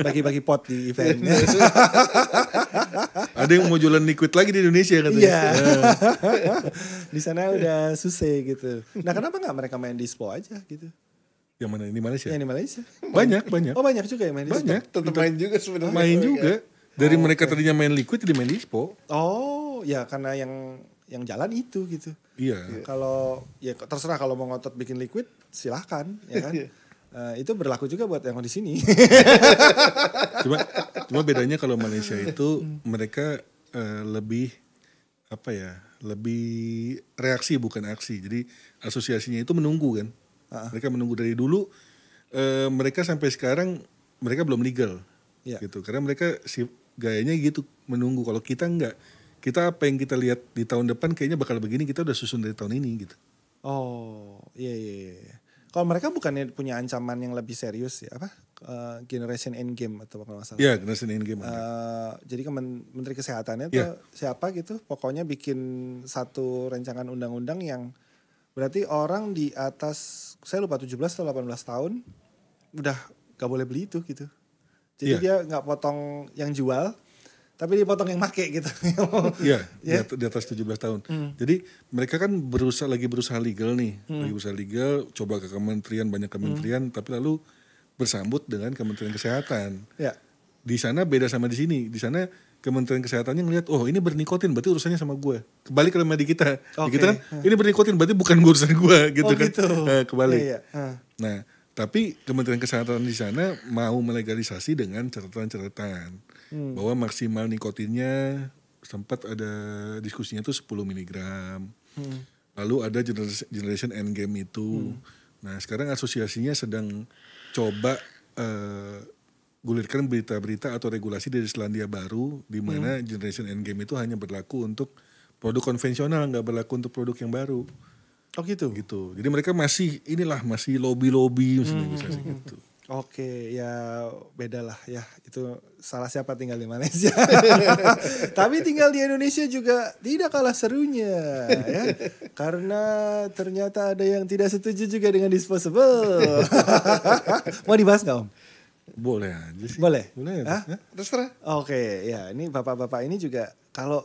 Bagi-bagi pot di event. Ada yang mau jualan liquid lagi di Indonesia katanya. Iya. Di sana udah susah gitu. Nah kenapa nggak mereka main dispo aja gitu? Yang mana di Malaysia? Yang di Malaysia. Banyak. Oh banyak juga yang main dispo. Banyak. Tetap main juga sebenarnya. Main juga. Dari mereka tadinya main liquid jadi main dispo. Oh ya karena yang jalan itu gitu. Iya. Kalau ya terserah kalau mau ngotot bikin liquid silahkan ya kan. Itu berlaku juga buat yang di sini. cuma bedanya kalau Malaysia itu mereka lebih lebih reaksi bukan aksi. Jadi asosiasinya itu menunggu kan. Mereka menunggu dari dulu. Mereka sampai sekarang mereka belum legal. Gitu. Karena mereka gayanya gitu menunggu. Kalau kita enggak, kita apa yang kita lihat di tahun depan kayaknya bakal begini, kita udah susun dari tahun ini gitu. Oh iya. Kalau mereka bukannya punya ancaman yang lebih serius ya, Generation Endgame atau kalau nggak salah. Iya, Generation Endgame. Jadi Menteri Kesehatannya tuh siapa gitu, pokoknya bikin satu rancangan undang-undang yang berarti orang di atas, saya lupa 17 atau 18 tahun udah gak boleh beli itu gitu. Jadi dia gak potong yang jual, tapi dipotong yang make gitu. Iya, di atas 17 tahun. Jadi mereka kan lagi berusaha legal nih. Lagi berusaha legal, coba ke kementerian, banyak kementerian, tapi lalu bersambut dengan Kementerian Kesehatan. Di sana beda sama di sini. Di sana Kementerian Kesehatannya ngelihat, oh ini bernikotin, berarti urusannya sama gue. Kebalik kalau di kita. Di kita kan, ini bernikotin, berarti bukan urusan gue gitu kan. Gitu. Kebalik. Nah, tapi Kementerian Kesehatan di sana mau melegalisasi dengan catatan-catatan bahwa maksimal nikotinnya sempat ada diskusinya tuh 10 mg. Lalu ada generation endgame itu. Nah, sekarang asosiasinya sedang coba gulirkan berita-berita atau regulasi dari Selandia Baru di mana generation endgame itu hanya berlaku untuk produk konvensional, nggak berlaku untuk produk yang baru. Oh gitu. Gitu. Jadi mereka masih lobby negosiasi gitu. Oke, ya beda lah ya. Itu salah siapa tinggal di Malaysia. Tapi tinggal di Indonesia juga tidak kalah serunya ya. Karena ternyata ada yang tidak setuju juga dengan disposable. Mau dibahas gak Om? Boleh aja sih. Boleh? Terserah. Oke, ya ini bapak-bapak ini juga kalau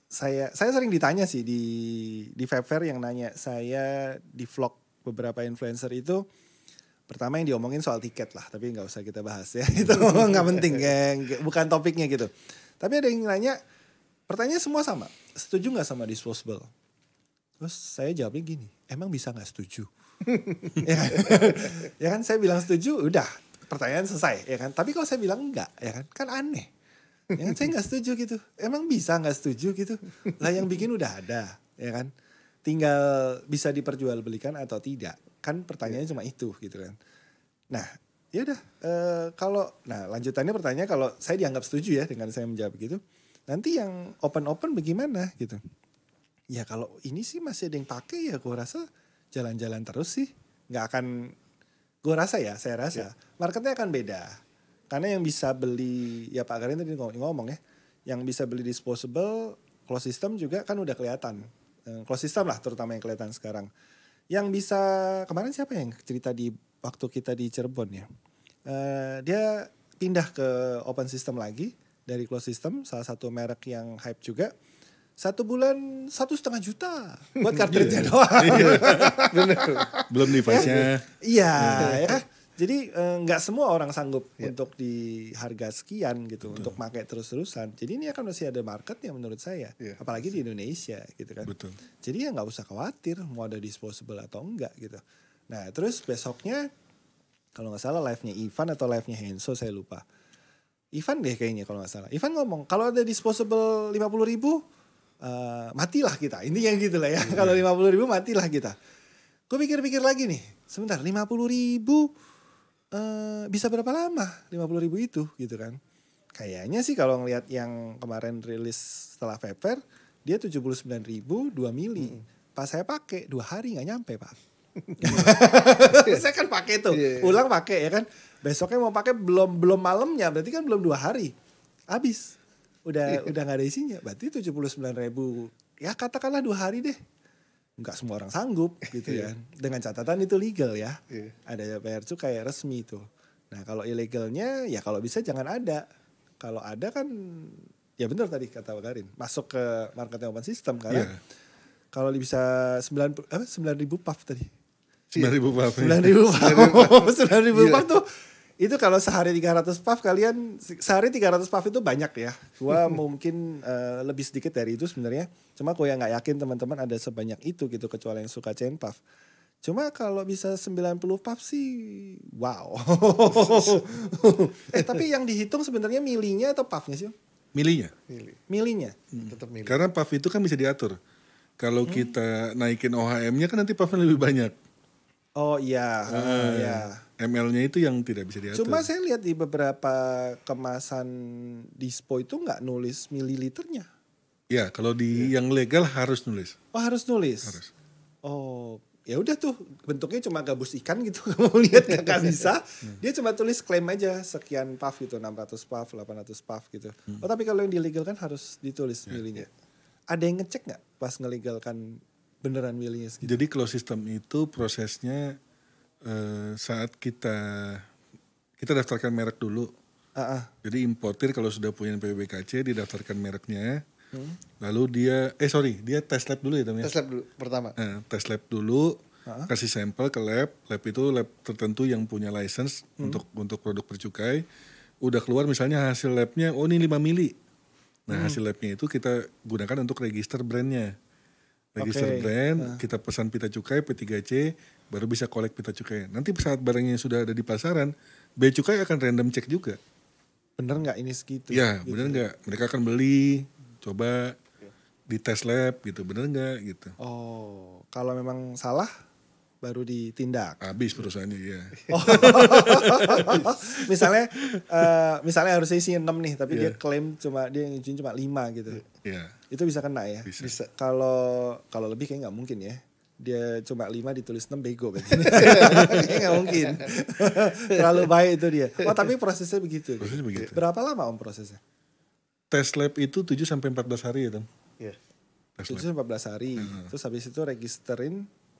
saya sering ditanya sih di Fair yang nanya saya di vlog beberapa influencer itu. Pertama yang diomongin soal tiket lah, tapi nggak usah kita bahas ya. Itu nggak penting, bukan topiknya gitu. Tapi ada yang nanya, pertanyaan semua sama. Setuju nggak sama disposable? Terus saya jawabnya gini, emang bisa nggak setuju? Ya kan saya bilang setuju, udah pertanyaan selesai ya kan. Tapi kalau saya bilang enggak, ya kan aneh. Ya kan saya nggak setuju gitu. Emang bisa nggak setuju gitu? Lah yang bikin udah ada, ya kan. Tinggal bisa diperjualbelikan atau tidak. Kan pertanyaannya cuma itu gitu kan. Nah ya udah lanjutannya pertanyaan kalau saya dianggap setuju ya dengan saya menjawab gitu. Nanti yang open bagaimana gitu. Ya kalau ini sih masih ada yang pakai ya gue rasa jalan-jalan terus sih. Gak akan, gue rasa ya saya rasa marketnya akan beda. Karena yang bisa beli, ya Pak Karin tadi ngomong ya. Yang bisa beli disposable, closed system juga kan udah kelihatan. Closed system lah terutama yang kelihatan sekarang. Yang bisa, kemarin siapa yang cerita di waktu kita di Cirebon ya. Dia pindah ke open system lagi dari closed system, salah satu merek yang hype juga. 1 bulan 1,5 juta buat cartridge-nya doang. Belum device-nya. Iya ya. Jadi nggak semua orang sanggup untuk di harga sekian gitu. Betul. Untuk pakai terus-terusan. Jadi ini akan masih ada marketnya menurut saya. Apalagi di Indonesia gitu kan. Betul. Jadi ya nggak usah khawatir mau ada disposable atau enggak gitu. Nah terus besoknya kalau nggak salah live-nya Ivan atau live-nya Henso saya lupa. Ivan deh kayaknya kalau nggak salah. Ivan ngomong kalau ada disposable 50.000 matilah kita. Intinya gitu lah ya. Kalau 50.000 matilah kita. Gue pikir-pikir lagi nih. Sebentar 50.000 bisa berapa lama 50.000 itu gitu kan. Kayaknya sih kalau ngelihat yang kemarin rilis setelah Vaper. Dia 79.000 2 mili. Pas saya pakai 2 hari gak nyampe Pak. Saya kan pakai tuh. Ulang pakai ya kan. Besoknya mau pakai belum malamnya. Berarti kan belum 2 hari. Habis. Udah gak ada isinya. Berarti 79.000. Ya katakanlah 2 hari deh. Nggak semua orang sanggup gitu ya. Dengan catatan itu legal ya. Ada bayar cukai resmi itu. Nah kalau ilegalnya ya kalau bisa jangan ada. Kalau ada kan ya benar tadi kata Pak Karin. Masuk ke marketnya open system karena kalau bisa 9.000 puff tadi. 9.000 puff. 9.000 puff tuh. Itu kalau sehari 300 puff kalian, sehari 300 puff itu banyak ya. Gua mungkin lebih sedikit dari itu sebenarnya. Cuma gue yang gak yakin teman-teman ada sebanyak itu gitu kecuali yang suka chain puff. Cuma kalau bisa 90 puff sih wow. Tapi yang dihitung sebenarnya milinya atau puffnya sih? Milinya. Milinya. Tetap mili. Karena puff itu kan bisa diatur. Kalau kita naikin OHM-nya kan nanti puffnya lebih banyak. Oh iya. ML-nya itu yang tidak bisa diatur. Cuma saya lihat di beberapa kemasan dispo itu nggak nulis mililiternya. Ya, kalau di yang legal harus nulis. Oh harus nulis. Harus. Oh ya udah tuh bentuknya cuma gabus ikan gitu. Kamu lihat nggak bisa. Dia cuma tulis klaim aja sekian puff gitu, 600 puff, 800 puff gitu. Oh tapi kalau yang dilegal kan harus ditulis milinya. Ada yang ngecek nggak pas ngelegalkan beneran milinya segitu? Jadi closed system itu prosesnya saat kita daftarkan merek dulu. Jadi importir kalau sudah punya PBKC didaftarkan mereknya. Lalu dia test lab dulu ya teman-teman. Test lab dulu pertama. Test lab dulu, kasih sampel ke lab itu lab tertentu yang punya license untuk produk bercukai. Udah keluar misalnya hasil labnya, oh ini 5 mili. Nah hasil labnya itu kita gunakan untuk register brandnya. Register brand, kita pesan pita cukai P3C, baru bisa collect pita cukai. Nanti saat barangnya sudah ada di pasaran, bea cukai akan random check juga. Bener nggak ini segitu? Ya, gitu. bener nggak. Mereka akan beli, coba di tes lab gitu, bener nggak gitu. Oh, kalau memang salah baru ditindak. Habis perusahaannya ya. misalnya harusnya isi 6 nih, tapi dia klaim dia ngizin cuma 5 gitu. Itu bisa kena ya? Bisa. Kalau lebih kayak nggak mungkin ya. Dia cuma 5 ditulis 6 bego berarti. Kayaknya nggak mungkin. Terlalu baik itu dia. Oh tapi prosesnya begitu. Prosesnya begitu. Berapa lama prosesnya? Tes lab itu 7-14 hari ya Tom. Iya. 7-14 hari. Terus habis itu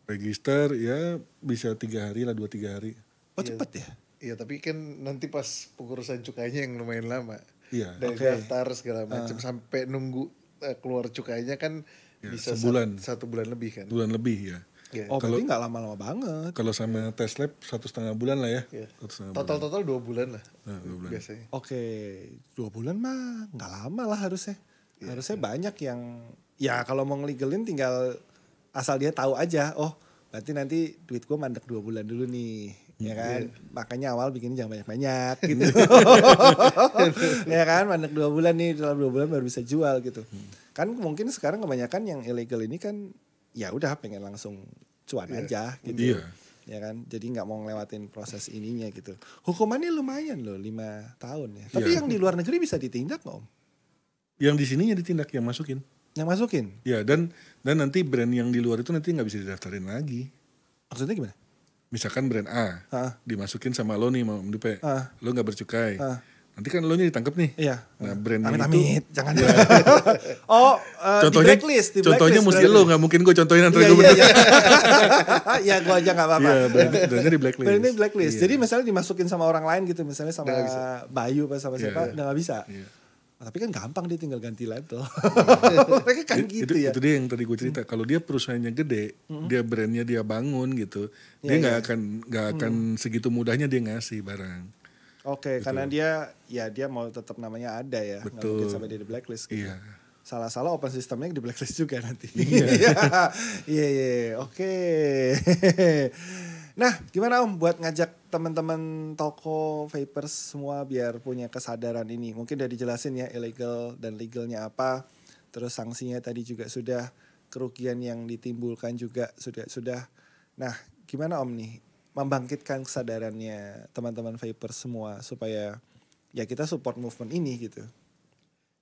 Register ya bisa 3 hari lah, 2-3 hari. Oh cepet ya? Iya tapi kan nanti pas pengurusan cukainya yang lumayan lama. Iya. Dari daftar segala macam sampai nunggu keluar cukainya kan bisa sebulan. 1 bulan lebih kan. Bulan lebih ya. Oh berarti gak lama-lama banget. Kalau sama tes lab 1,5 bulan lah ya. Total 2 bulan lah. 2 bulan. Biasanya. Oke, 2 bulan mah gak lama lah harusnya. Harusnya banyak yang ya kalau mau ngelegalin tinggal asal dia tahu aja, oh berarti nanti duit gue mandek 2 bulan dulu nih, ya kan? Makanya awal bikinnya jangan banyak-banyak gitu. Ya kan, mandek 2 bulan nih, dalam 2 bulan baru bisa jual gitu. Kan mungkin sekarang kebanyakan yang ilegal ini kan ya udah pengen langsung cuan aja gitu. Ya kan, jadi nggak mau ngelewatin proses ininya gitu. Hukumannya lumayan loh, 5 tahun ya. Tapi yang di luar negeri bisa ditindak nggak Om? Yang di sininya ditindak, yang masukin. Yang masukin? Ya dan nanti brand yang di luar itu nanti nggak bisa didaftarin lagi. Maksudnya gimana? Misalkan brand A dimasukin sama lo nih Om Dupe, lo nggak bercukai. Nanti kan lo nya ditangkap nih. Iya. Nah brandnya amit, jangan. Contohnya, di blacklist. Contohnya mesti lo, nggak mungkin gue contohin antara gue. Ya gue aja nggak apa-apa. Iya, brandnya di blacklist. Brandnya di blacklist. Jadi misalnya dimasukin sama orang lain gitu, misalnya sama Bayu apa sama siapa, udah nggak bisa. Tapi kan gampang dia tinggal ganti label. Mereka kan gitu ya. Itu dia yang tadi gue cerita. Kalau dia perusahaannya gede, dia brandnya dia bangun gitu, dia nggak akan segitu mudahnya dia ngasih barang. Oke, karena dia mau tetap namanya ada ya. Betul. Nggak mungkin sampai dia di blacklist gitu. Iya. Salah-salah open systemnya di blacklist juga nanti. Iya. Oke. Nah, gimana Om buat ngajak teman-teman toko vapers semua biar punya kesadaran ini? Mungkin udah dijelasin ya illegal dan legalnya apa. Terus sanksinya tadi juga sudah, kerugian yang ditimbulkan juga sudah. Nah, gimana Om nih membangkitkan kesadarannya teman-teman vapers semua supaya ya kita support movement ini gitu?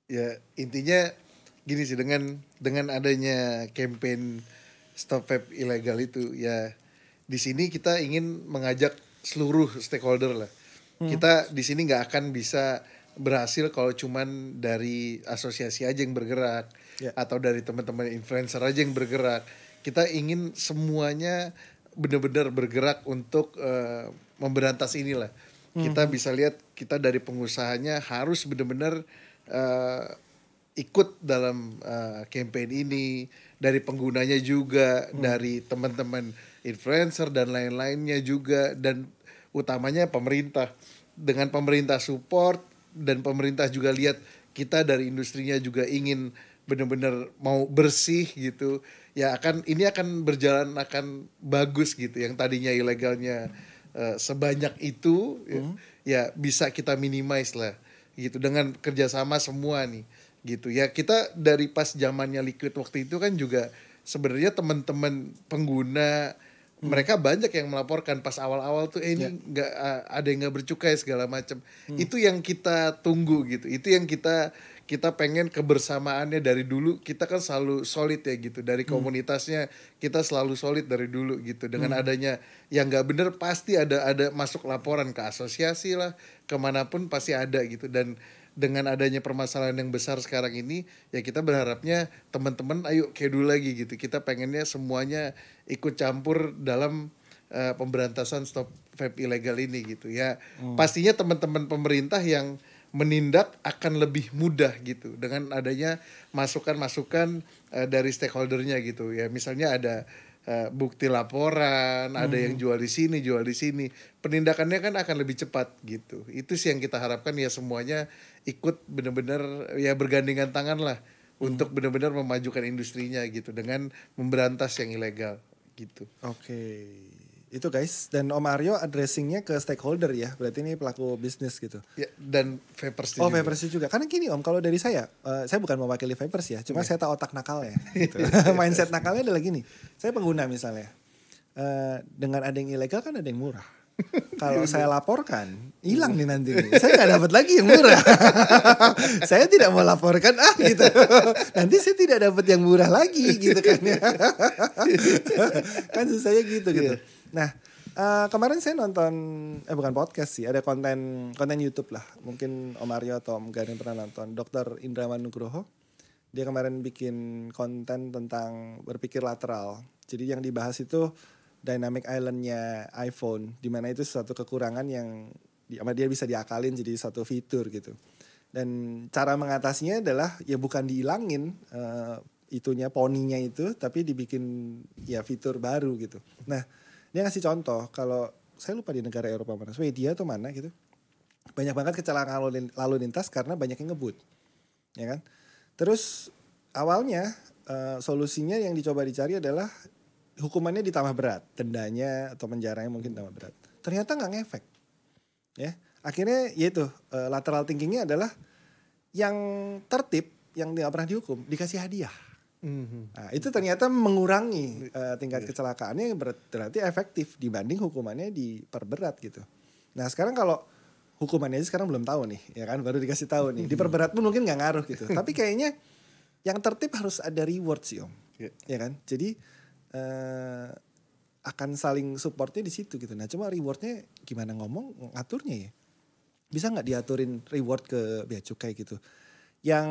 Ya, intinya gini sih, dengan adanya campaign Stop Vape Ilegal itu ya, di sini kita ingin mengajak seluruh stakeholder lah. Kita di sini nggak akan bisa berhasil kalau cuman dari asosiasi aja yang bergerak atau dari teman-teman influencer aja yang bergerak. Kita ingin semuanya benar-benar bergerak untuk memberantas inilah. Kita bisa lihat kita dari pengusahanya harus benar-benar ikut dalam campaign ini, dari penggunanya juga, dari teman-teman influencer dan lain-lainnya juga, dan utamanya pemerintah. Dengan pemerintah support dan pemerintah juga lihat kita dari industrinya juga ingin benar-benar mau bersih gitu, ya ini akan berjalan, akan bagus gitu. Yang tadinya ilegalnya sebanyak itu ya bisa kita minimize lah gitu dengan kerjasama semua nih gitu ya. Kita dari pas zamannya Liquid waktu itu kan juga sebenarnya teman-teman pengguna mereka banyak yang melaporkan pas awal-awal tuh ini nggak ada yang nggak bercukai segala macam. Itu yang kita tunggu gitu. Itu yang kita pengen kebersamaannya dari dulu. Kita kan selalu solid ya gitu, dari komunitasnya kita selalu solid dari dulu gitu. Dengan adanya yang nggak bener pasti ada masuk laporan ke asosiasi lah, kemanapun pasti ada gitu. Dan dengan adanya permasalahan yang besar sekarang ini, ya kita berharapnya teman-teman ayo kayak dulu lagi gitu. Kita pengennya semuanya ikut campur dalam pemberantasan Stop Vape Ilegal ini gitu ya. Pastinya teman-teman pemerintah yang menindak akan lebih mudah gitu dengan adanya masukan-masukan dari stakeholdernya gitu ya. Misalnya ada bukti laporan, ada yang jual di sini, penindakannya kan akan lebih cepat gitu. Itu sih yang kita harapkan ya, semuanya ikut benar-benar ya bergandengan tangan lah untuk benar-benar memajukan industrinya gitu dengan memberantas yang ilegal gitu. Oke. Itu guys, dan Om Aryo addressingnya ke stakeholder ya, berarti ini pelaku bisnis gitu. Ya, dan vapers juga. Vapers juga. Karena gini Om, kalau dari saya bukan mewakili vapers ya, cuma saya tahu otak nakalnya. Gitu. Mindset nakalnya adalah gini, saya pengguna misalnya, dengan ada yang ilegal kan ada yang murah. Kalau saya laporkan, hilang nih nanti nih. Saya gak dapat lagi yang murah. Saya tidak mau laporkan gitu. Nanti saya tidak dapat yang murah lagi gitu kan ya. Kan susahnya gitu. Nah, kemarin saya nonton bukan podcast sih, ada konten YouTube lah. Mungkin Om Aryo atau Om Garin pernah nonton. Dr. Indrawan Nugroho. Dia kemarin bikin konten tentang berpikir lateral. Jadi yang dibahas itu dynamic island-nya iPhone, di mana itu suatu kekurangan yang dia bisa diakalin jadi satu fitur gitu. Dan cara mengatasinya adalah ya bukan dihilangin itunya poninya itu, tapi dibikin ya fitur baru gitu. Nah, dia ngasih contoh, kalau saya lupa di negara Eropa mana, Swedia atau mana gitu, banyak banget kecelakaan lalu lintas karena banyak yang ngebut, ya kan? Terus awalnya solusinya yang dicoba dicari adalah hukumannya ditambah berat, dendanya atau penjaranya mungkin tambah berat. Ternyata nggak ngefek, ya. Akhirnya yaitu lateral thinkingnya adalah yang tertib, yang nggak pernah dihukum dikasih hadiah. Nah, itu ternyata mengurangi tingkat kecelakaannya, berarti efektif dibanding hukumannya diperberat gitu. Nah sekarang kalau hukumannya sekarang belum tahu nih, ya kan, baru dikasih tahu nih. Diperberat pun mungkin nggak ngaruh gitu. Tapi kayaknya yang tertib harus ada reward sih Om, ya kan. Jadi akan saling supportnya di situ gitu. Nah cuma rewardnya gimana ngaturnya ya? Bisa nggak diaturin reward ke bea cukai gitu? Yang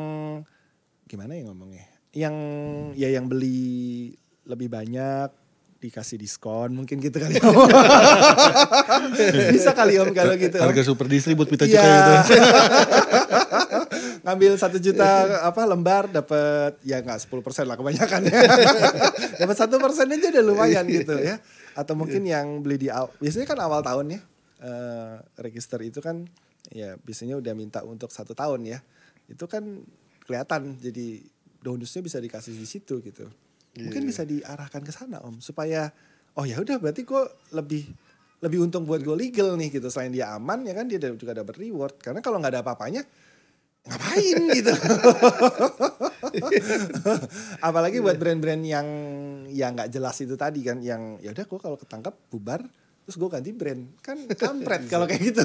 gimana ya ngomongnya? Yang beli lebih banyak dikasih diskon mungkin gitu kali Om. Bisa kali Om kalau gitu. Harga super distribut pita cukai itu. ngambil 1 juta lembar dapat ya nggak 10% lah kebanyakan ya. Dapat 1% aja udah lumayan gitu ya. Atau mungkin yang beli biasanya kan awal tahun ya. Register itu kan ya biasanya udah minta untuk 1 tahun ya. Itu kan kelihatan jadi bonusnya bisa dikasih di situ gitu. Mungkin bisa diarahkan ke sana Om supaya oh ya udah berarti gue lebih untung buat gue legal nih gitu. Selain dia aman ya kan dia juga dapat reward. Karena kalau nggak ada apa-apanya ngapain gitu. Apalagi buat brand-brand yang nggak jelas itu tadi kan, yang ya udah gue kalau ketangkap bubar terus gue ganti brand, kan kampret kalau kayak gitu.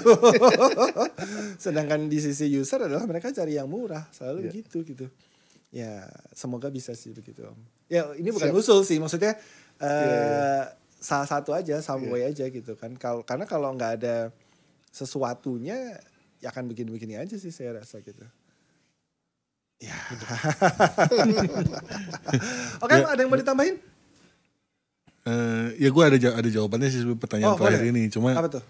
Sedangkan di sisi user adalah mereka cari yang murah, selalu gitu. Ya semoga bisa sih begitu Om. Ya ini bukan usul sih, maksudnya salah satu aja, some way aja gitu kan. Karena kalau nggak ada sesuatunya ya akan begini-begini aja sih saya rasa gitu. Ya. Oke, ada yang mau ditambahin? Ya gue ada jawabannya sih pertanyaan terakhir ini. Cuma apa tuh?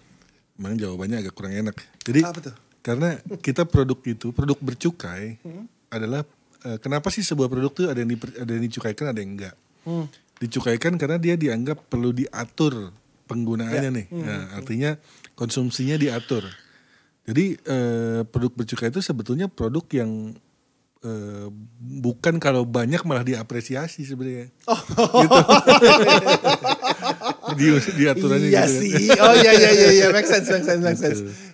Memang jawabannya agak kurang enak. Jadi apa tuh? Karena kita produk bercukai adalah kenapa sih sebuah produk tuh ada yang dicukaikan ada yang enggak. Dicukaikan karena dia dianggap perlu diatur penggunaannya nih. Nah, artinya konsumsinya diatur. Jadi produk bercukai itu sebetulnya produk yang bukan kalau banyak malah diapresiasi sebenarnya. Gitu. di aturannya iya gitu. Sih. Oh iya, make sense.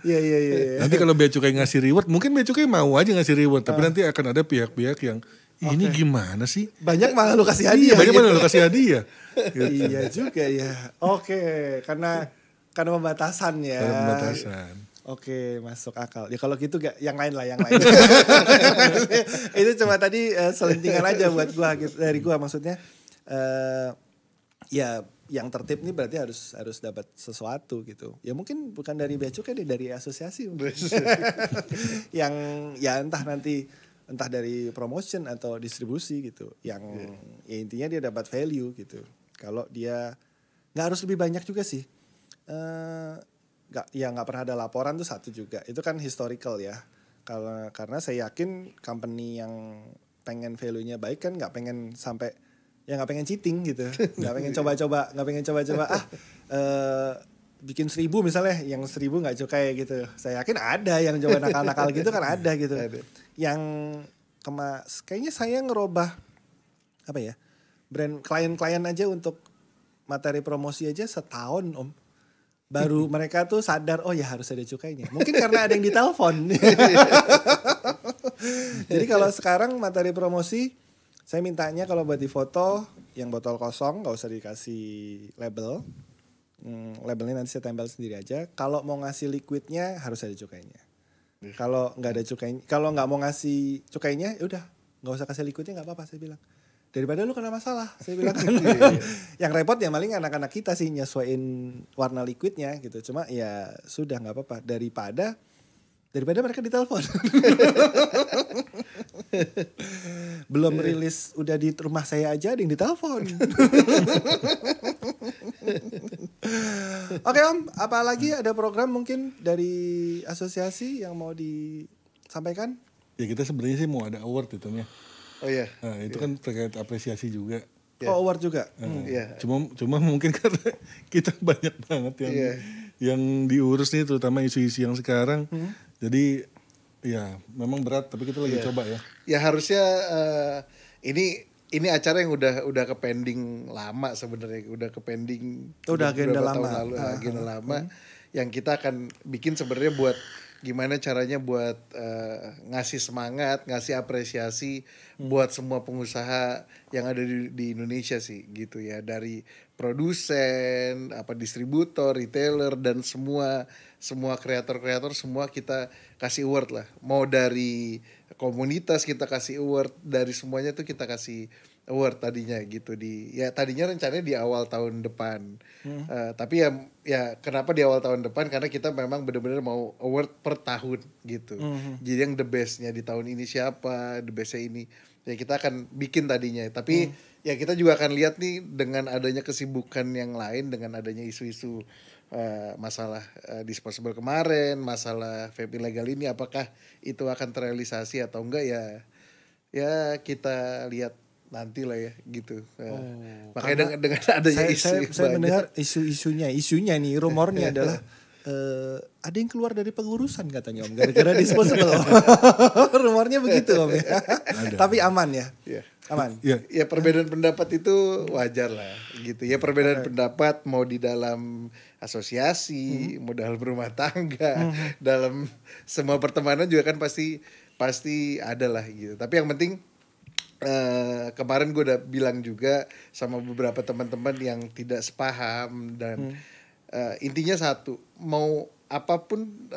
Iya. Nanti kalau bea cukai ngasih reward, mungkin bea cukai mau aja ngasih reward, tapi nanti akan ada pihak-pihak yang ini gimana sih? Banyak malah lu kasih hadiah. Banyak malah lu kasih hadiah. Gitu. Iya juga ya. Oke, karena pembatasan ya. Karena pembatasan. Oke, masuk akal. Ya kalau gitu gak yang lain. Itu cuma tadi selentingan aja buat gua gitu, dari gua maksudnya. Ya yang tertib nih berarti harus dapat sesuatu gitu. Ya mungkin bukan dari bea cukai, dari asosiasi. Yang ya entah dari promotion atau distribusi gitu. Yang ya intinya dia dapat value gitu. Kalau dia nggak harus lebih banyak juga sih. Nggak pernah ada laporan tuh satu juga. Itu kan historical ya. Karena saya yakin company yang pengen value-nya baik kan nggak pengen sampai ya nggak pengen cheating gitu, nggak pengen coba-coba bikin 1.000 misalnya, yang 1.000 nggak cukai gitu. Saya yakin ada yang coba nakal-nakal gitu kan ada gitu. Yang kayaknya saya ngerubah apa ya, brand klien-klien aja untuk materi promosi aja setahun Om. Baru mereka tuh sadar, oh ya harus ada cukainya. Mungkin karena ada yang ditelepon. Jadi kalau sekarang materi promosi, saya mintanya kalau buat di foto yang botol kosong gak usah dikasih label. Labelnya nanti saya tempel sendiri aja. Kalau mau ngasih liquidnya harus ada cukainya. Kalau nggak ada cukainya, kalau nggak mau ngasih cukainya, ya udah nggak usah kasih liquidnya, nggak apa-apa saya bilang. Daripada lu kena masalah, saya bilang kan. Yang repot ya paling anak-anak kita sih nyesuaiin warna liquidnya gitu. Cuma ya sudah nggak apa-apa, daripada mereka ditelepon. Belum rilis udah di rumah saya aja ada yang ditelepon. Oke Om, apalagi ada program mungkin dari asosiasi yang mau disampaikan? Ya kita sebenarnya sih mau ada award itu ya. Oh iya. Nah, itu kan terkait apresiasi juga. Oh award juga. Cuma mungkin karena kita banyak banget yang diurus nih, terutama isu-isu yang sekarang. Jadi ya memang berat, tapi kita lagi coba ya. Ya harusnya ini acara yang udah ke pending lama sebenarnya, udah ke pending agenda lama. Tahun lalu, agenda lama yang kita akan bikin sebenarnya buat gimana caranya buat ngasih semangat, ngasih apresiasi buat semua pengusaha yang ada di Indonesia sih gitu ya, dari produsen, distributor, retailer dan semua kreator semua kita kasih award lah. Mau dari komunitas kita kasih award, dari semuanya tuh kita kasih award tadinya gitu tadinya rencananya di awal tahun depan. Tapi ya kenapa di awal tahun depan, karena kita memang benar-benar mau award per tahun gitu. Jadi yang the bestnya di tahun ini siapa, the bestnya ini ya kita akan bikin tadinya. Tapi ya kita juga akan lihat nih dengan adanya kesibukan yang lain, dengan adanya isu-isu masalah disposable kemarin, masalah vape ilegal ini, apakah itu akan terrealisasi atau enggak ya kita lihat nanti lah ya gitu. Makanya dengan adanya saya mendengar isunya nih, rumornya adalah ada yang keluar dari pengurusan katanya Om gara-gara disposable. Rumornya begitu Om ya. Tapi aman ya. Aman. Ya perbedaan pendapat itu wajar lah gitu. Ya perbedaan pendapat mau di dalam asosiasi, mau dalam rumah tangga, dalam semua pertemanan juga kan pasti ada lah gitu. Tapi yang penting kemarin gue udah bilang juga sama beberapa teman-teman yang tidak sepaham dan intinya satu, mau apapun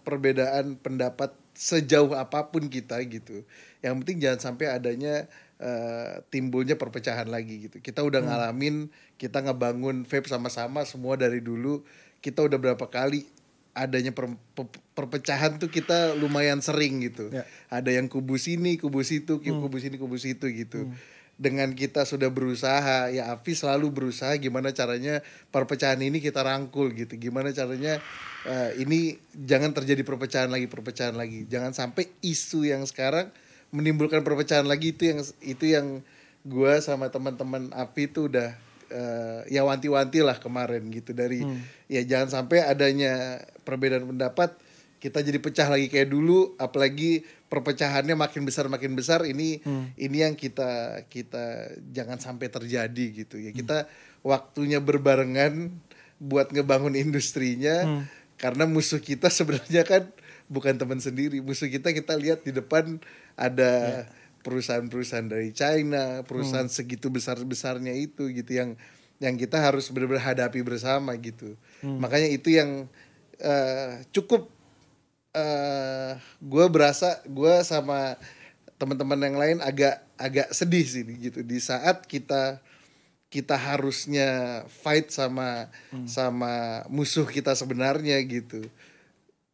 perbedaan pendapat sejauh apapun kita gitu, yang penting jangan sampai adanya timbulnya perpecahan lagi gitu. Kita udah ngalamin, kita ngebangun vape sama-sama semua dari dulu, kita udah berapa kali adanya perpecahan tuh kita lumayan sering gitu. Ada yang kubu sini, kubu situ, kubu sini, kubu situ gitu. Dengan kita sudah berusaha, ya Afi selalu berusaha gimana caranya perpecahan ini kita rangkul gitu. Gimana caranya ini jangan terjadi perpecahan lagi. Jangan sampai isu yang sekarang menimbulkan perpecahan lagi. Itu yang gua sama teman-teman Afi itu udah ya wanti-wanti lah kemarin gitu dari ya jangan sampai adanya perbedaan pendapat kita jadi pecah lagi kayak dulu, apalagi perpecahannya makin besar ini yang kita jangan sampai terjadi gitu ya. Kita waktunya berbarengan buat ngebangun industrinya, karena musuh kita sebenarnya kan bukan teman sendiri. Musuh kita lihat di depan ada perusahaan-perusahaan dari China, perusahaan segitu besar-besarnya itu gitu yang kita harus benar-benar hadapi bersama gitu. Makanya itu yang cukup gue berasa gue sama teman-teman yang lain agak sedih sih gitu di saat kita harusnya fight sama musuh kita sebenarnya gitu,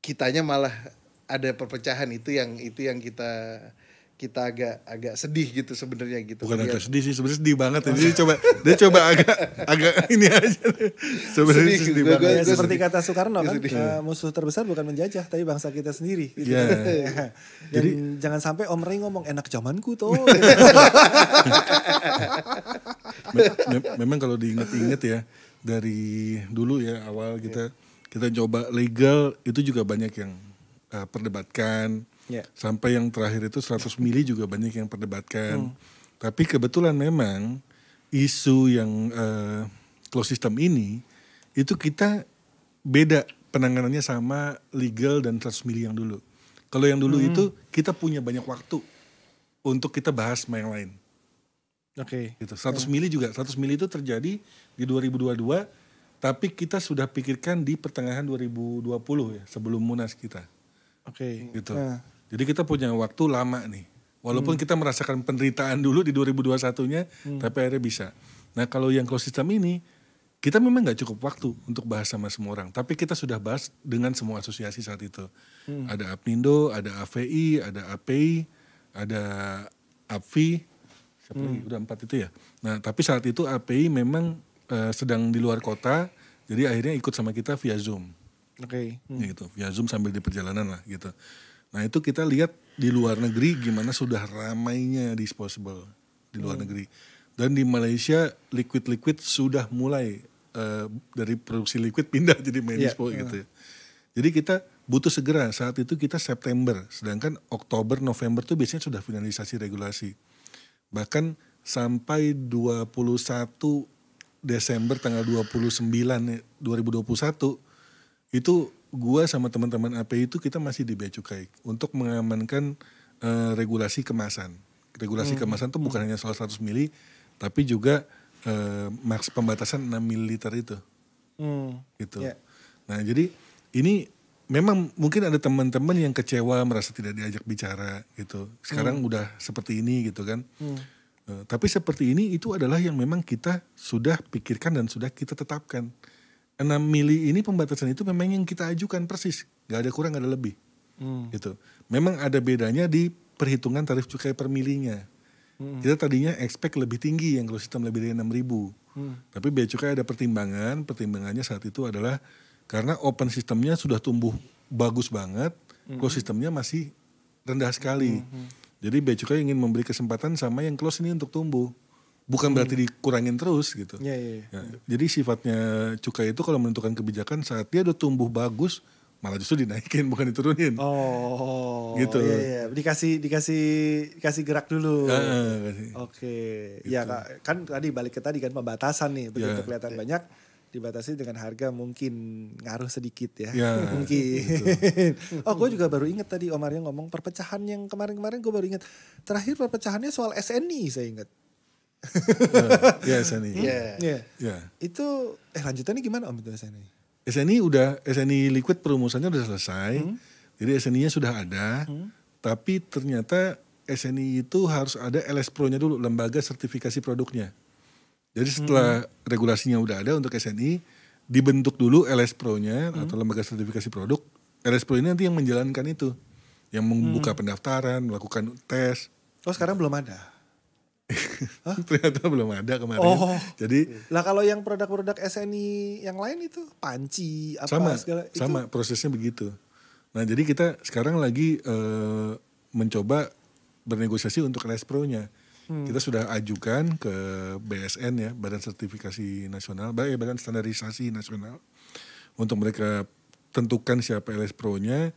kitanya malah ada perpecahan. Itu yang kita agak sedih gitu sebenarnya gitu. Bukan agak sedih sih, sebenarnya sedih banget. Dia coba agak ini aja. Sebenarnya sedih banget. Ya, seperti kata Soekarno kan, musuh terbesar bukan menjajah tapi bangsa kita sendiri. Gitu. Dan jadi jangan sampai Om Rey ngomong enak zamanku tuh. Memang kalau diinget-inget ya dari dulu ya awal kita coba legal itu juga banyak yang perdebatkan. Sampai yang terakhir itu 100 mili juga banyak yang perdebatkan. Tapi kebetulan memang isu yang closed system ini itu kita beda penanganannya sama legal dan 100 mili yang dulu. Kalau yang dulu itu kita punya banyak waktu untuk kita bahas sama yang lain. Gitu. 100 mili juga, 100 mili itu terjadi di 2022, tapi kita sudah pikirkan di pertengahan 2020 ya, sebelum Munas kita. Gitu. Jadi kita punya waktu lama nih. Walaupun kita merasakan penderitaan dulu di 2021-nya, tapi akhirnya bisa. Nah kalau yang closed system ini, kita memang gak cukup waktu untuk bahas sama semua orang. Tapi kita sudah bahas dengan semua asosiasi saat itu. Ada APNINDO, ada AVI, ada API, ada APVI, siapa lagi? Udah 4 itu ya. Nah tapi saat itu API memang sedang di luar kota, jadi akhirnya ikut sama kita via Zoom. Gitu, via Zoom sambil di perjalanan lah gitu. Nah itu kita lihat di luar negeri gimana sudah ramainya disposable di luar negeri. Dan di Malaysia liquid sudah mulai dari produksi liquid pindah jadi main dispo gitu ya. Jadi kita butuh segera, saat itu kita September, sedangkan Oktober, November tuh biasanya sudah finalisasi regulasi. Bahkan sampai 21 Desember tanggal 29 2021 itu gua sama teman-teman API itu kita masih di Bea Cukai untuk mengamankan regulasi kemasan. Regulasi kemasan itu bukan hanya soal 100 mili, tapi juga maks pembatasan 6 ml itu. Gitu. Nah jadi ini memang mungkin ada teman-teman yang kecewa merasa tidak diajak bicara gitu. Sekarang udah seperti ini gitu kan. Tapi seperti ini itu adalah yang memang kita sudah pikirkan dan sudah kita tetapkan. 6 mili ini pembatasan itu memang yang kita ajukan persis. Gak ada kurang, gak ada lebih. Gitu. Memang ada bedanya di perhitungan tarif cukai per milinya. Kita tadinya expect lebih tinggi yang kalau sistem lebih dari 6.000. Tapi Bea Cukai ada pertimbangannya saat itu adalah karena open sistemnya sudah tumbuh bagus banget, close sistemnya masih rendah sekali. Jadi Bea Cukai ingin memberi kesempatan sama yang close ini untuk tumbuh. Bukan berarti dikurangin terus gitu. Ya, jadi sifatnya cukai itu kalau menentukan kebijakan saat dia udah tumbuh bagus, malah justru dinaikin bukan diturunin. Gitu. Iya. Dikasih gerak dulu. Oke. Gitu. Ya kan tadi balik ke tadi kan pembatasan nih, begitu kelihatan banyak dibatasi dengan harga mungkin ngaruh sedikit ya. Mungkin. Gitu. Gue juga baru ingat tadi Om Aryo ngomong perpecahan yang kemarin-kemarin gue baru ingat. Terakhir perpecahannya soal SNI saya ingat. SNI. Itu lanjutannya gimana Om itu SNI? SNI liquid perumusannya udah selesai. Jadi SNI-nya sudah ada. Tapi ternyata SNI itu harus ada LS Pro-nya dulu, lembaga sertifikasi produknya. Jadi setelah regulasinya udah ada untuk SNI, dibentuk dulu LS Pro-nya atau lembaga sertifikasi produk. LS Pro ini nanti yang menjalankan itu. Yang membuka pendaftaran, melakukan tes. Sekarang belum ada? Ternyata belum ada kemarin. Jadi kalau yang produk-produk SNI yang lain itu panci apa segala itu sama prosesnya begitu. Nah jadi kita sekarang lagi mencoba bernegosiasi untuk LS Pro-nya. Kita sudah ajukan ke BSN ya, Badan Sertifikasi Nasional, Badan Standarisasi Nasional, untuk mereka tentukan siapa LS Pro-nya.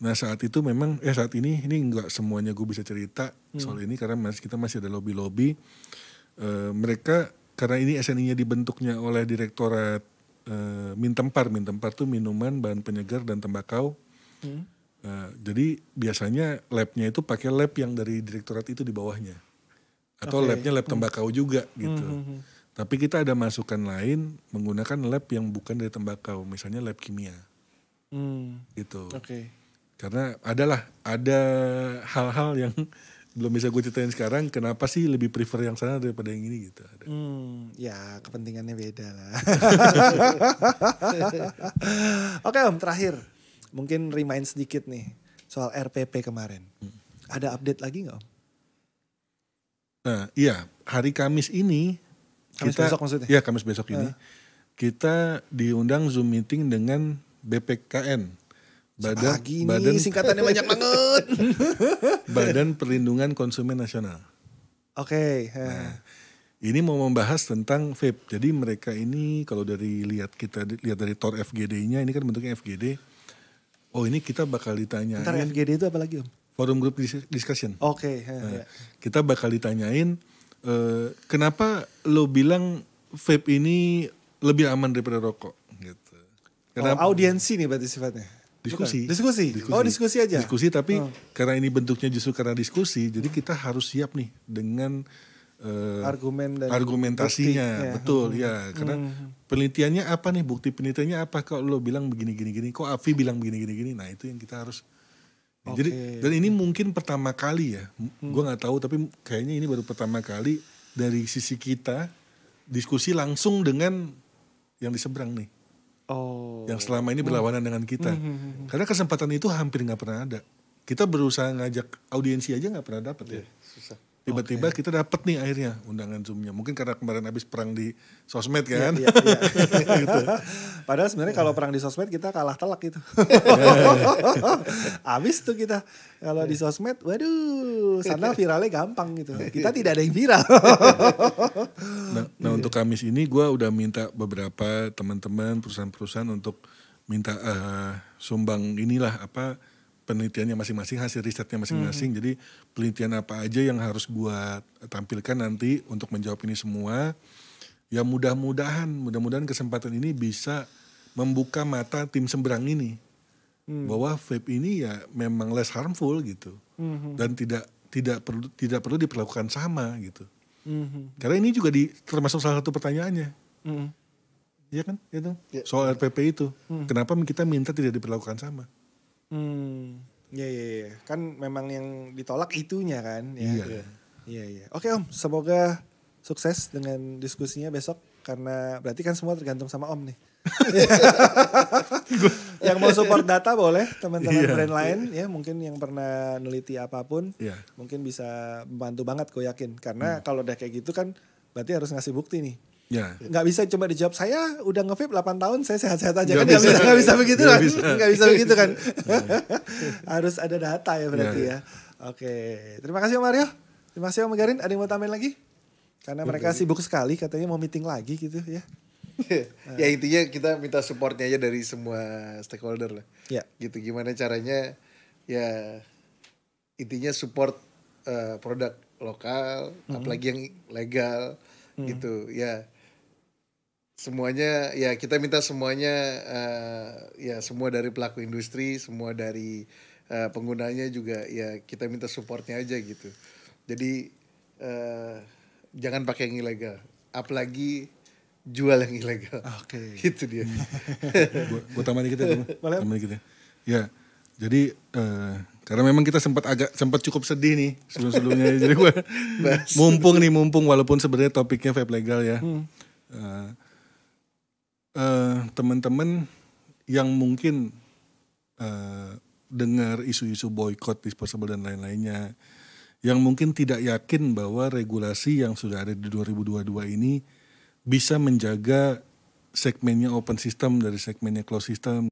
Nah saat itu memang saat ini nggak semuanya gue bisa cerita soal ini karena kita masih ada lobby-lobby. Mereka karena ini SNI-nya dibentuknya oleh Direktorat Mintempar tuh minuman, bahan penyegar dan tembakau. Jadi biasanya labnya itu pakai lab yang dari direktorat itu di bawahnya. Atau labnya lab tembakau juga gitu. Tapi kita ada masukan lain menggunakan lab yang bukan dari tembakau. Misalnya lab kimia. Gitu. Karena ada hal-hal yang belum bisa gue ceritain sekarang. Kenapa sih lebih prefer yang sana daripada yang ini gitu. Ya kepentingannya beda lah. Oke Om, terakhir. Mungkin remind sedikit nih soal RPP kemarin. Ada update lagi gak Om? Nah iya, hari Kamis ini. Besok maksudnya? Iya Kamis besok ini. Kita diundang Zoom meeting dengan BPKN. Badan singkatannya banyak banget. Badan Perlindungan Konsumen Nasional. Nah, ini mau membahas tentang vape. Jadi mereka ini kalau lihat dari TOR FGD-nya, ini kan bentuknya FGD. Ini kita bakal ditanyain. Ntar FGD itu apa lagi Om? Forum Group Discussion. Ya. Kita bakal ditanyain kenapa lo bilang vape ini lebih aman daripada rokok gitu. Audiensi nih berarti sifatnya. Diskusi. Diskusi aja. Diskusi tapi karena ini bentuknya justru karena diskusi, jadi kita harus siap nih dengan argumen dan argumentasinya, betul ya. Karena penelitiannya apa nih, bukti penelitiannya apa? Kok lo bilang begini, kok Afi bilang begini. Nah itu yang kita harus. Jadi dan ini mungkin pertama kali ya, gue nggak tahu tapi kayaknya ini baru pertama kali dari sisi kita diskusi langsung dengan yang di seberang nih. Yang selama ini berlawanan dengan kita. Karena kesempatan itu hampir nggak pernah ada. Kita berusaha ngajak audiensi aja nggak pernah dapet ya. Susah. Tiba-tiba kita dapet nih akhirnya undangan Zoom-nya. Mungkin karena kemarin habis perang di sosmed kan. Iya. Gitu. Padahal sebenarnya kalau perang di sosmed kita kalah telak gitu. Habis tuh kita. Kalau di sosmed, waduh, sana viralnya gampang gitu. Kita tidak ada yang viral. Nah untuk Kamis ini gue udah minta beberapa teman-teman perusahaan-perusahaan untuk minta sumbang penelitiannya masing-masing, hasil risetnya masing-masing. Jadi penelitian apa aja yang harus gue tampilkan nanti untuk menjawab ini semua. Ya mudah-mudahan kesempatan ini bisa membuka mata tim seberang ini. Bahwa vape ini ya memang less harmful gitu. Dan tidak perlu diperlakukan sama gitu. Karena ini juga termasuk salah satu pertanyaannya. Iya kan? Gitu. Soal RPP itu. Kenapa kita minta tidak diperlakukan sama? Iya. Kan memang yang ditolak itunya kan. Iya. Oke Om, semoga sukses dengan diskusinya besok. Karena berarti kan semua tergantung sama Om nih. Yang mau support data boleh teman-teman brand lain ya, mungkin yang pernah neliti apapun mungkin bisa membantu banget gue yakin. Karena kalau udah kayak gitu kan berarti harus ngasih bukti nih. Nggak bisa cuma dijawab saya udah nge-vape 8 tahun saya sehat-sehat aja kan nggak bisa begitu kan nggak bisa begitu kan harus ada data ya berarti ya. Oke, terima kasih Om Mario, terima kasih Om Garin. Ada yang mau tambahin lagi karena mereka sibuk sekali katanya mau meeting lagi gitu ya. Ya intinya kita minta supportnya aja dari semua stakeholder lah. Gitu gimana caranya ya intinya support produk lokal apalagi yang legal gitu ya. Semuanya ya kita minta semuanya ya semua dari pelaku industri, semua dari penggunanya juga ya kita minta supportnya aja gitu. Jadi jangan pakai yang ilegal, apalagi jual yang ilegal. Gitu dia. Gue tambah dikit ya, tambah dikit ya. Ya, jadi karena memang kita sempat cukup sedih nih sebelum-sebelumnya. Jadi gue mumpung walaupun sebenarnya topiknya vape legal ya. Teman-teman yang mungkin dengar isu-isu boykot disposable dan lain-lainnya, yang mungkin tidak yakin bahwa regulasi yang sudah ada di 2022 ini bisa menjaga segmennya open system dari segmennya closed system.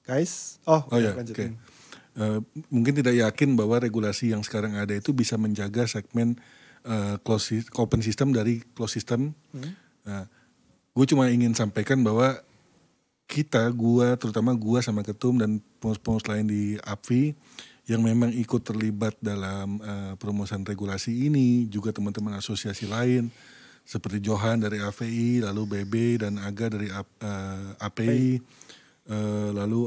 Guys, lanjutin. Mungkin tidak yakin bahwa regulasi yang sekarang ada itu bisa menjaga segmen open system dari closed system. Gue cuma ingin sampaikan bahwa terutama gue sama Ketum dan pengurus-pengurus lain di APVI yang memang ikut terlibat dalam perumusan regulasi ini, juga teman-teman asosiasi lain seperti Johan dari AVI, lalu BB dan Aga dari API, lalu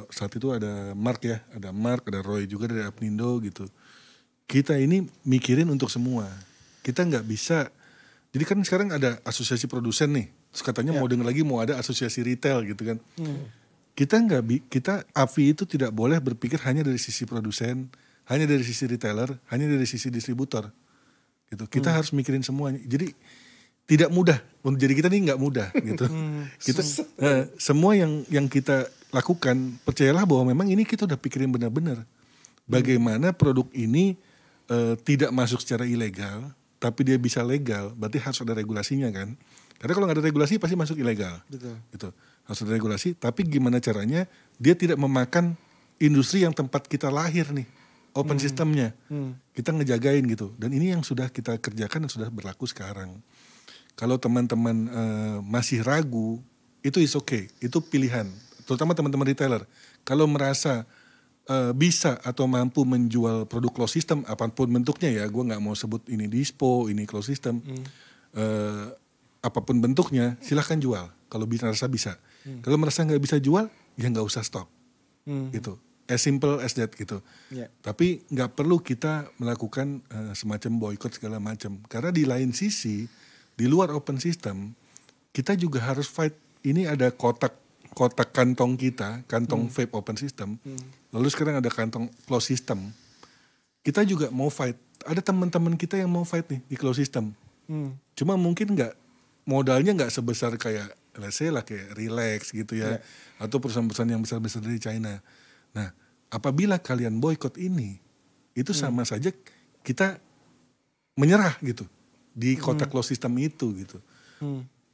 saat itu ada Mark, ada Roy juga dari Apnindo gitu. Kita ini mikirin untuk semua. Kita nggak bisa. Jadi kan sekarang ada asosiasi produsen nih. Terus katanya mau denger lagi mau ada asosiasi retail gitu kan. Kita AVI itu tidak boleh berpikir hanya dari sisi produsen, hanya dari sisi retailer, hanya dari sisi distributor. Gitu. Kita harus mikirin semuanya. Jadi tidak mudah. Jadi kita nih nggak mudah gitu. Kita semua yang kita lakukan, percayalah bahwa memang ini kita udah pikirin benar-benar. Bagaimana produk ini tidak masuk secara ilegal, tapi dia bisa legal, berarti harus ada regulasinya kan. Karena kalau nggak ada regulasi pasti masuk ilegal. Betul. Gitu. Harus ada regulasi, tapi gimana caranya dia tidak memakan industri yang tempat kita lahir nih, open systemnya. Kita ngejagain gitu. Dan ini yang sudah kita kerjakan dan sudah berlaku sekarang. Kalau teman-teman masih ragu, itu is okay, itu pilihan. Terutama teman-teman retailer. Kalau merasa bisa atau mampu menjual produk closed system, apapun bentuknya ya, gue nggak mau sebut ini dispo, ini closed system. Apapun bentuknya, silahkan jual. Kalau merasa bisa. Kalau merasa nggak bisa jual, ya nggak usah stop. Gitu. As simple as that gitu. Tapi nggak perlu kita melakukan semacam boykot segala macam. Karena di lain sisi, di luar open system, kita juga harus fight. Ini ada kotak kantong kita, kantong vape open system. Lalu sekarang ada kantong closed system. Kita juga mau fight. Ada teman-teman kita yang mau fight nih di closed system. Cuma mungkin modalnya nggak sebesar kayak let's say lah kayak Relax gitu ya. Atau perusahaan-perusahaan yang besar-besar dari China. Nah, apabila kalian boykot ini, itu sama saja kita menyerah gitu di kotak closed system itu gitu.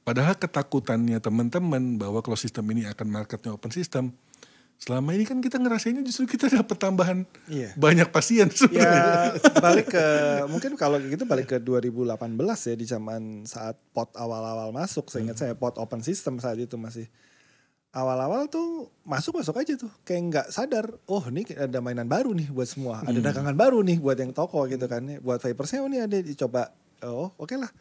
Padahal ketakutannya teman-teman bahwa closed system ini akan marketnya open system, selama ini kan kita ngerasainnya justru kita dapat tambahan banyak pasien sebenarnya. Ya balik ke mungkin kalau gitu balik ke 2018 ya, di zaman saat pot awal-awal masuk. Saya ingat saya pot open system saat itu masih awal-awal tuh masuk aja tuh kayak nggak sadar, oh ini ada mainan baru nih buat semua, ada dagangan baru nih buat yang toko gitu kan, buat vapersnya ini ada dicoba, oke lah.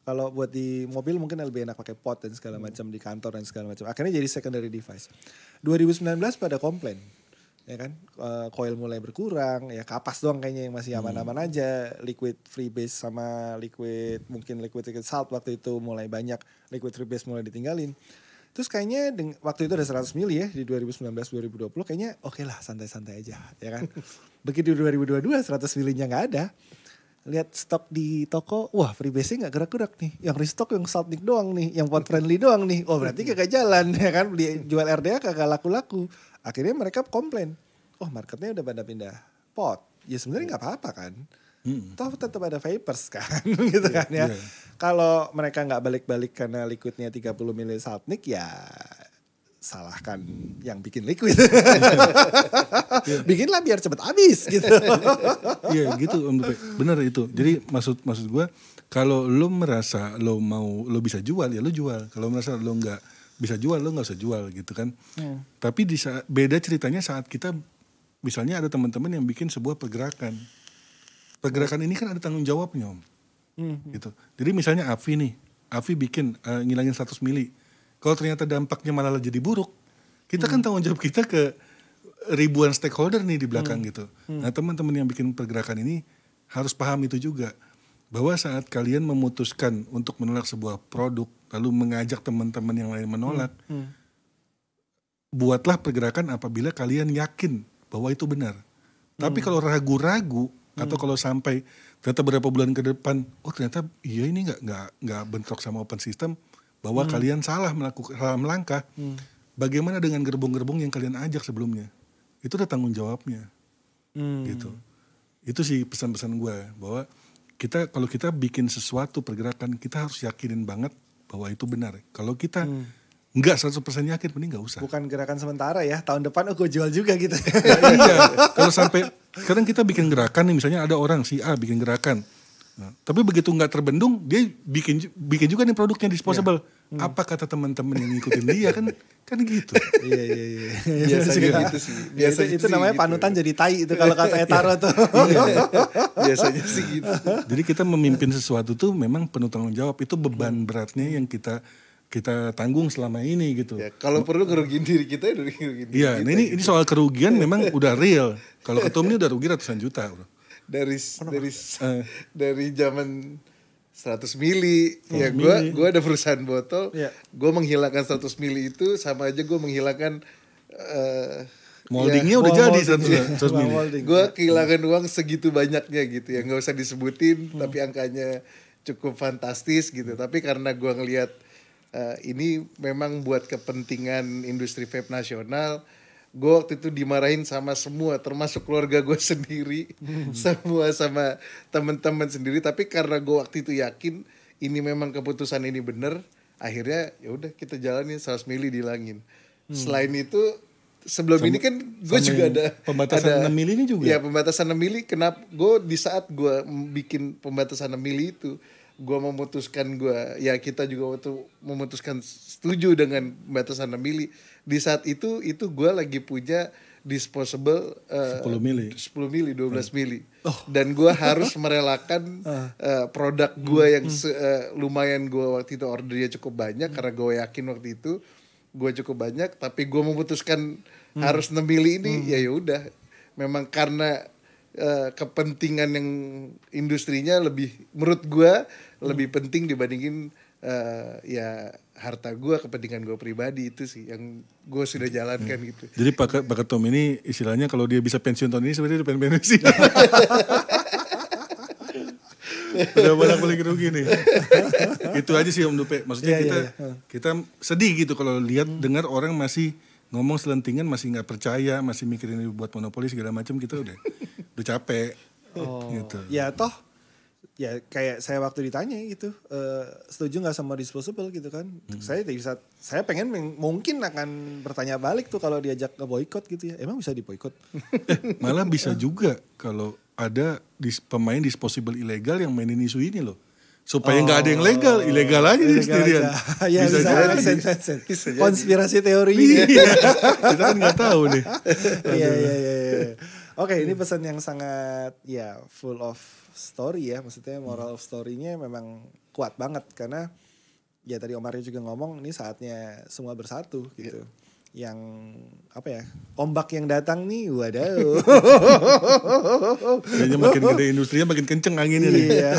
Kalau buat di mobil mungkin lebih enak pakai pot dan segala macam, di kantor dan segala macam. Akhirnya jadi secondary device. 2019 pada komplain, ya kan, coil mulai berkurang, ya kapas doang kayaknya yang masih aman-aman aja. Liquid freebase sama liquid salt waktu itu mulai banyak, liquid freebase mulai ditinggalin. Terus kayaknya waktu itu ada 100 mili ya di 2019-2020, kayaknya oke lah santai-santai aja, ya kan. Begitu 2022 100 milinya nggak ada. Lihat stok di toko, wah freebase-nya gak gerak-gerak nih. Yang restock yang Saltnik doang nih, yang pot friendly doang nih. Oh berarti kagak jalan ya kan, jual RDA kagak laku-laku. Akhirnya mereka komplain, oh marketnya udah pada pindah pot. Ya sebenarnya gak apa-apa kan. toh tetap ada vapers kan gitu kan ya. Kalau mereka nggak balik-balik karena liquidnya 30 ml Saltnik ya salahkan yang bikin liquid. Bikinlah biar cepet habis gitu. Iya gitu Om Dupe, benar itu. Jadi maksud gue kalau lo merasa lo bisa jual ya lo jual. Kalau merasa lo nggak bisa jual lo nggak usah jual gitu kan. Tapi beda ceritanya saat kita misalnya ada teman-teman yang bikin sebuah pergerakan. Pergerakan ini kan ada tanggung jawabnya Om. Gitu. Jadi misalnya Afi bikin ngilangin 100 mili. Kalau ternyata dampaknya malah jadi buruk, kita kan tanggung jawab kita ke ribuan stakeholder nih di belakang gitu. Nah teman-teman yang bikin pergerakan ini harus paham itu juga. Bahwa saat kalian memutuskan untuk menolak sebuah produk, lalu mengajak teman-teman yang lain menolak, buatlah pergerakan apabila kalian yakin bahwa itu benar. Tapi kalau ragu-ragu, atau kalau sampai ternyata beberapa bulan ke depan, oh ternyata iya ini nggak bentrok sama open system, bahwa kalian salah melangkah. Bagaimana dengan gerbong-gerbong yang kalian ajak sebelumnya? Itu ada tanggung jawabnya. Gitu. Itu sih pesan-pesan gue bahwa kalau kita bikin sesuatu pergerakan, kita harus yakinin banget bahwa itu benar. Kalau kita nggak 100% yakin, mending nggak usah. Bukan gerakan sementara ya, tahun depan gue jual juga gitu. Iya, kalau sampai sekarang kita bikin gerakan nih, misalnya ada orang si A bikin gerakan. Nah, tapi begitu nggak terbendung, dia bikin juga nih produknya disposable. Apa kata teman-teman yang ngikutin dia kan gitu. Iya. Biasanya gitu sih. Biasanya itu namanya gitu. Panutan jadi tai itu kalau kata Etaro tuh. Biasanya sih gitu. Jadi kita memimpin sesuatu tuh memang penuh tanggung jawab. Itu beban beratnya yang kita tanggung selama ini gitu. Ya, kalau perlu kerugian diri kita, kerugian diri kita. Iya, nah ini soal kerugian memang udah real. Kalau ketum ini udah rugi ratusan juta, bro. Dari zaman 100 mili, ya gue ada perusahaan botol, gue menghilangkan 100 mili itu sama aja gue menghilangkan moldingnya udah jadi 100 mili. Gue kehilangan uang segitu banyaknya gitu ya, nggak usah disebutin, tapi angkanya cukup fantastis gitu. Tapi karena gue ngelihat ini memang buat kepentingan industri vape nasional. Gue waktu itu dimarahin sama semua, termasuk keluarga gue sendiri, semua sama teman-teman sendiri. Tapi karena gue waktu itu yakin ini memang keputusan ini bener, akhirnya ya udah kita jalanin 100 mili dihilangin. Selain itu sebelum ini kan gue juga ada pembatasan 6 mili ini juga. Ya pembatasan 6 mili. Kenapa gue di saat gue bikin pembatasan 6 mili itu, gue memutuskan kita juga waktu memutuskan setuju dengan batasan 6 mili. Di saat itu gue lagi punya disposable 10 mili, 12 mili. Dan gue harus merelakan produk gue yang lumayan, gue waktu itu ordernya cukup banyak karena gue yakin waktu itu gue cukup banyak, tapi gue memutuskan harus 6 mili ini, ya udah. Memang karena kepentingan yang industrinya menurut gue lebih penting dibandingin ya harta gue, kepentingan gue pribadi. Itu sih yang gue sudah jalankan gitu. Jadi Pak Ketum ini istilahnya kalau dia bisa pensiun tahun ini sebenarnya udah pensiun. Udah balik rugi nih. Itu aja sih Om Dupe. Maksudnya kita sedih gitu kalau lihat dengar orang masih ngomong selentingan, masih nggak percaya, masih mikirin buat monopoli segala macam, kita udah capek. Gitu. Ya toh. Ya kayak saya waktu ditanya gitu, setuju nggak sama disposable gitu kan? Saya pengen mungkin akan bertanya balik tuh kalau diajak ke boykot gitu ya. Emang bisa diboykot? Malah bisa juga kalau ada pemain disposable ilegal yang mainin isu ini loh. Supaya nggak ada yang legal, ilegal aja di sendirian. Ya, bisa jadi. Konspirasi teorinya. Kita kan nggak tahu nih. Iya. Oke, ini pesan yang sangat full of story ya, maksudnya moral of story-nya memang kuat banget karena ya tadi Om Aryo juga ngomong ini saatnya semua bersatu gitu. Yang ombak yang datang nih, waduh. Kayaknya makin gede industrinya makin kenceng anginnya nih. Iya.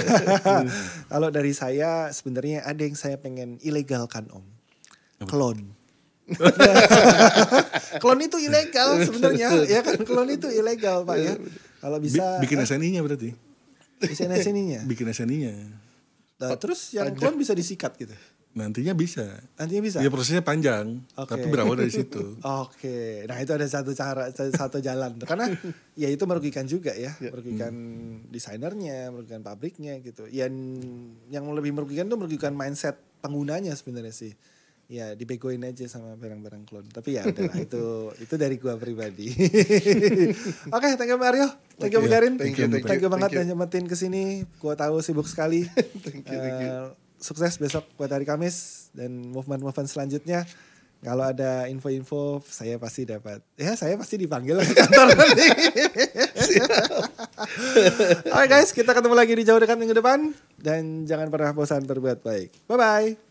Kalau dari saya sebenarnya ada yang saya pengen ilegalkan Om. Klon. Klon itu ilegal sebenarnya, ya kan, klon itu ilegal Pak ya. Kalau bisa bikin SNI-nya berarti. Bikin SNI-nya. Bikin SNI-nya. Nah, terus yang klon bisa disikat gitu. Nantinya bisa. Nantinya bisa? Ya prosesnya panjang, tapi berawal dari situ. Oke, nah itu ada satu cara, satu jalan. Karena ya itu merugikan juga ya. Merugikan desainernya, merugikan pabriknya gitu. Yang lebih merugikan tuh merugikan mindset penggunanya sebenarnya sih. Ya dibegoin aja sama barang-barang clone. Tapi ya udahlah itu dari gua pribadi. Oke, thank you Mario. Thank you Garin. Thank you banget udah nyempetin kesini. Gua tahu sibuk sekali. Thank you. Sukses besok buat hari Kamis dan movement-movement selanjutnya. Kalau ada info-info saya pasti dapat. Ya saya pasti dipanggil ke kantor nanti. Alright guys, kita ketemu lagi di Jauh Dekat minggu depan. Dan jangan pernah bosan berbuat baik. Bye-bye.